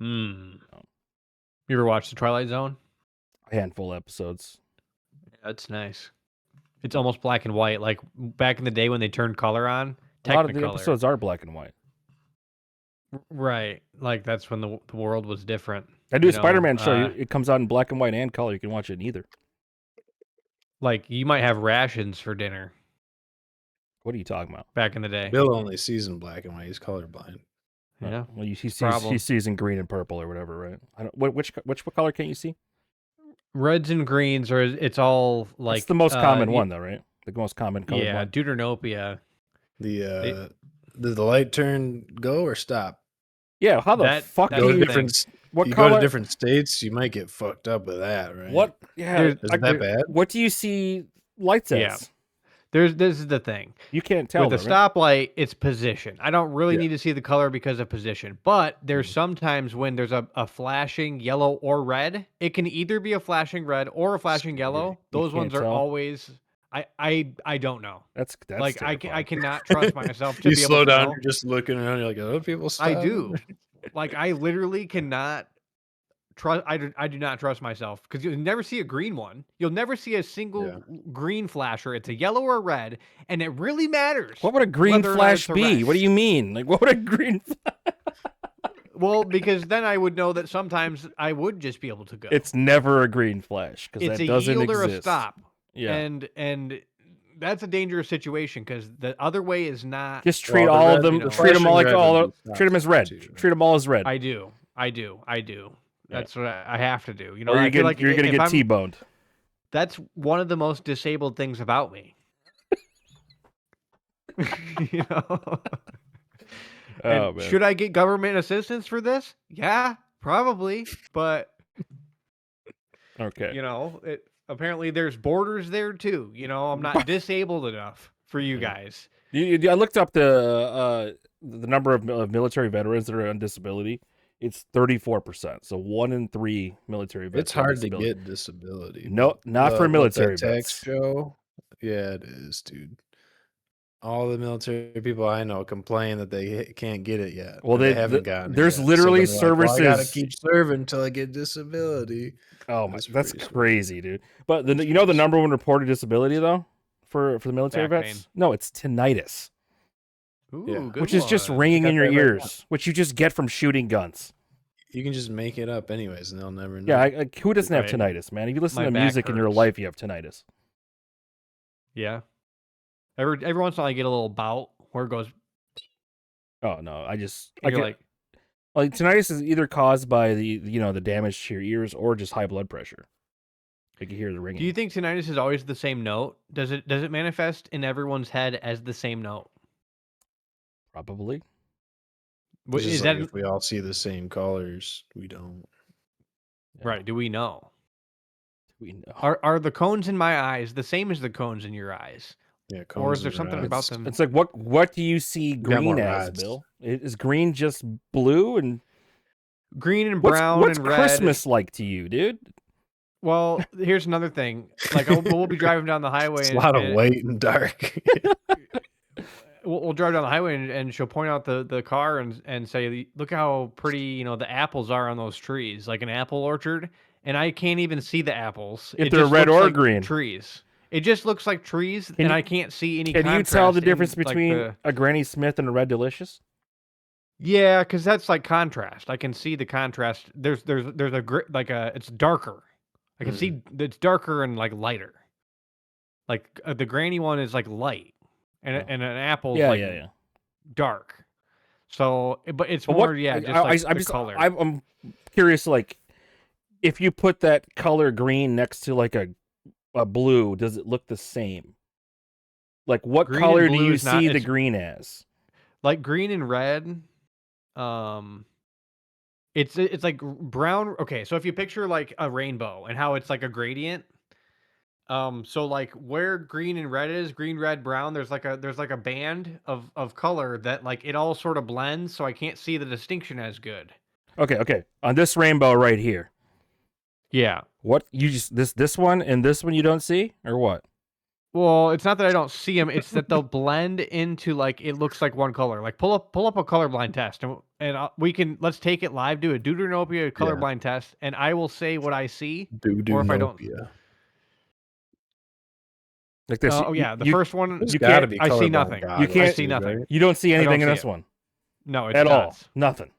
You ever watch The Twilight Zone? A handful of episodes. Yeah, that's nice. It's almost black and white, like back in the day when they turned color on. A lot of the Technicolor. episodes are black and white. Right, like that's when the world was different. I do you a know, Spider-Man show. It comes out in black and white and color. You can watch it in either. Like you might have rations for dinner What are you talking about? back in the day. Bill only sees in black and white. He's colorblind. Yeah. Well, he problem. sees in green and purple or whatever, right? I don't. Which color can't you see? Reds and greens are. It's all like It's the most common one, though, right? The most common color Yeah, one. Deuteranopia. Did the light turn go or stop? Yeah. How the fuck that's do Go you? to the different. What You color? go to different states, you might get fucked up with that, right? What? Yeah. Is that bad? What do you see lights as? Yeah. This is the thing. You can't tell. With a though, right? stoplight, it's position. I don't really Yeah. need to see the color because of position. But there's sometimes when there's a flashing yellow or red. It can either be a flashing red or a flashing yellow. You Those can't ones are tell? always. I don't know. That's Like I terrifying. cannot trust myself to You be able slow to down, know. you're just looking around, you're like, other people stop. I do. Like I literally cannot trust. I do not trust myself because you'll never see a green one. You'll never see a single Yeah. green flasher. It's a yellow or red, and it really matters. What would a green whether or not flash it's a be? What do red. you mean? Like, what would a green? Well, because then I would know that sometimes I would just be able to go. It's never a green flash because It's that a doesn't yield or exist. a stop, Yeah. and that's a dangerous situation because the other way is not. Just treat Well, the all red- of them. you know, Treat them all like flashing red all. would be Treat them as red. stops too. Treat them all as red. I do. Yeah. That's what I have to do. You know, or I you're feel gonna, like you're gonna if get I'm- T-boned. That's one of the most disabled things about me. You know. Oh And man. should I get government assistance for this? Yeah, probably. But Okay. you know, apparently there's borders there too. You know, I'm not disabled enough for you guys. I looked up the number of military veterans that are on disability. It's 34%. So 1 in 3 military vets. It's are on hard to disability. get disability. No, not for But military with that tax vets. show. Yeah, it is, dude. All the military people I know complain that they can't get it yet. Well, or they- haven't gotten it there's yet. literally then they're like, "Well, I gotta services- keep serving until I get disability. Oh my, That's that's pretty sweet. crazy, dude. But the number one reported disability though for the military Back vets? pain. No, it's tinnitus, Ooh, Yeah. good which is just one. ringing got in your that right now. ears, which you just get from shooting guns. You can just make it up anyways, and they'll never know. Yeah, who doesn't have Right. tinnitus, man? If you listen My to back music in your hurts. life, you have tinnitus. Yeah. Every once in a while I get a little bout where it goes. Oh no, I And get, you're like, like tinnitus is either caused by the damage to your ears or just high blood pressure. Like you hear the ringing. do you think tinnitus is always the same note? Does it manifest in everyone's head as the same note? Probably. It's just Is like that if we all see the same colors, we don't. Yeah. right? Do we know? We know. Are the cones in my eyes the same as the cones in your eyes? Yeah, Or cones is there and something rods. about them? It's like what do you see got more green as, rods. Bill? Is green just blue and Green and what's brown what's and red. Christmas like to you, dude? Well, here's another thing. Like we'll be driving down the highway. It's a and, lot of and- white and dark. We'll drive down the highway and she'll point out the car and say, look how pretty the apples are on those trees, like an apple orchard. And I can't even see the apples. If It they're just red looks or like green. trees. It just looks like trees, and you- I can't see any. Can you tell the contrast in, difference like, between a Granny Smith and a Red Delicious? Yeah, because that's like contrast. I can see the contrast. There's it's darker. I can see it's darker and like lighter. Like the granny one is like light, and Oh. and an apple's Yeah, like yeah. dark. So, but it's But more just like the color. I'm curious, like, if you put that color green next to like a blue, does it look the same? Like, what Green and color do blue you is not- see the it's- green as? Like green and red, it's like brown. Okay, so if you picture like a rainbow and how it's like a gradient, so like where green and red is, green, red, brown, there's like a band of color that like it all sort of blends, so I can't see the distinction as good. Okay. On this rainbow right here, Yeah, what you just this one and this one you don't see, or what? Well, it's not that I don't see them; it's that they'll blend into like it looks like one color. Like pull up a colorblind test, and let's take it live. Do a Deuteranopia colorblind test, and I will say what I see, or if I don't. Like this. The first one. There's You gotta can't. be I see colorblind nothing. You can't I see nothing. You don't see anything in see this it. one No, it's at dots. all. Nothing.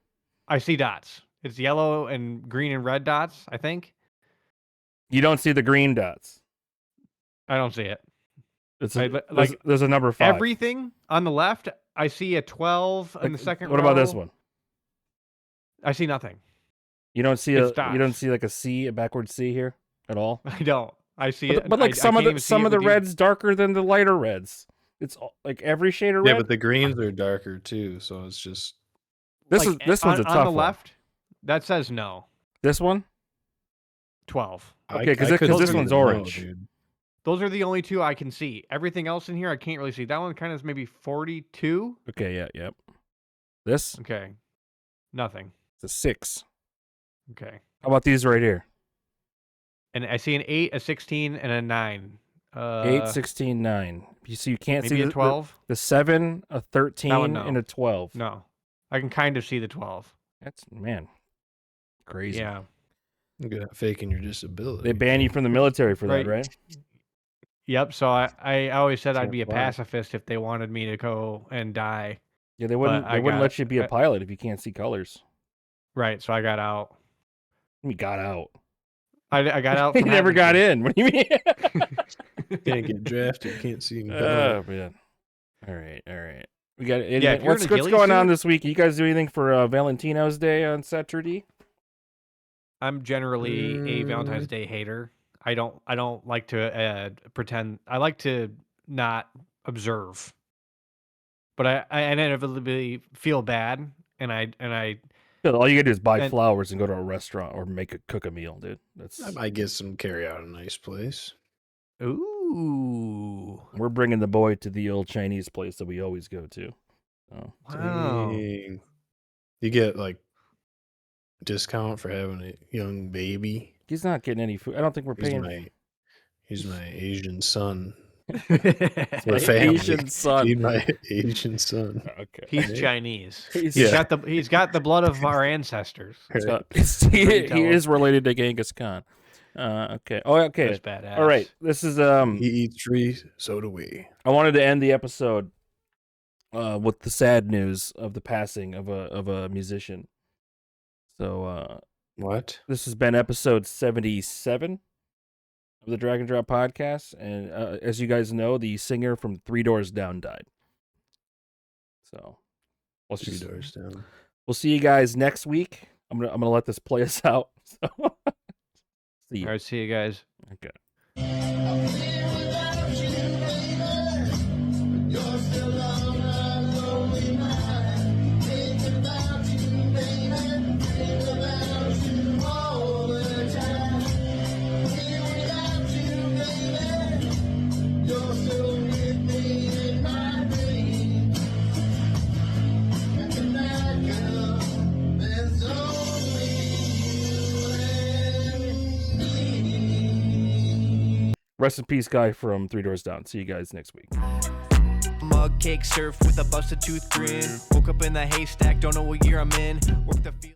I see dots. It's yellow and green and red dots. I think. You don't see the green dots. I don't see it. There's a number 5. Everything on the left, I see a 12 in the second row. What about this one? I see nothing. You don't see It's you dots. don't see like a C, a backward C here at all. I don't. I see it. But like I some can't of even the see it with you. reds darker than the lighter reds. It's like every shade of red. Yeah, but the greens are darker too, so it's just this Like, one's a tough on the one. left. That says no. This one? 12. Okay, because I couldn't this see one's the no, orange. dude. Those are the only two I can see. Everything else in here I can't really see. That one kind of is maybe 42. Okay, yep. This? Okay. Nothing. It's a 6. Okay. How about these right here? And I see an 8, a 16, and a 9. 8, 16, 9. You can't maybe see a 12. the 7, a 13, no. and a 12. No. I can kind of see the 12. That's crazy. Yeah. You're good at faking your disability. They ban you from the military for Right. that, right? Yep. So I always said I'd Can't be a fly. pacifist if they wanted me to go and die. Yeah, they wouldn't. But They I wouldn't got- let you be a pilot if you can't see colors. Right. So I got out. We got out. I got out. He from never having got to. in. What do you mean? Can't get drafted. Can't see in color. Oh man. All right. We got Yeah, if you're what's in a ghillie going on suit- this week? You guys do anything for Valentino's Day on Saturday? I'm generally a Valentine's Day hater. I don't like to pretend. I like to not observe. But I inevitably feel bad, and I All you gotta do is buy And- flowers and go to a restaurant or cook a meal, dude. That's I might get some carry out a nice place. ooh we're bringing the boy to the old Chinese place that we always go to. Oh. wow. Dang. You get like discount for having a young baby. He's not getting any food. I don't think we're He's paying. my Asian son. For a family. Asian son. He's my Asian son. Okay. He's Chinese. He's- He's Yeah. got the blood of our ancestors. So, you he tell is related to Genghis Khan. Okay. Oh, okay. That's badass. All right. This is He eats trees, so do we. I wanted to end the episode with the sad news of the passing of a musician. So What? this has been episode 77 of the Drag and Drop podcast, and as you guys know, the singer from 3 Doors Down died. So Three doors down. we'll see you guys next week. I'm gonna let this play us out. So see you. All right, see you guys. Okay. Rest in peace, guy from 3 Doors Down. See you guys next week. Mug cake surf with a busted tooth grin. Woke up in the haystack, don't know what year I'm in. Work the field.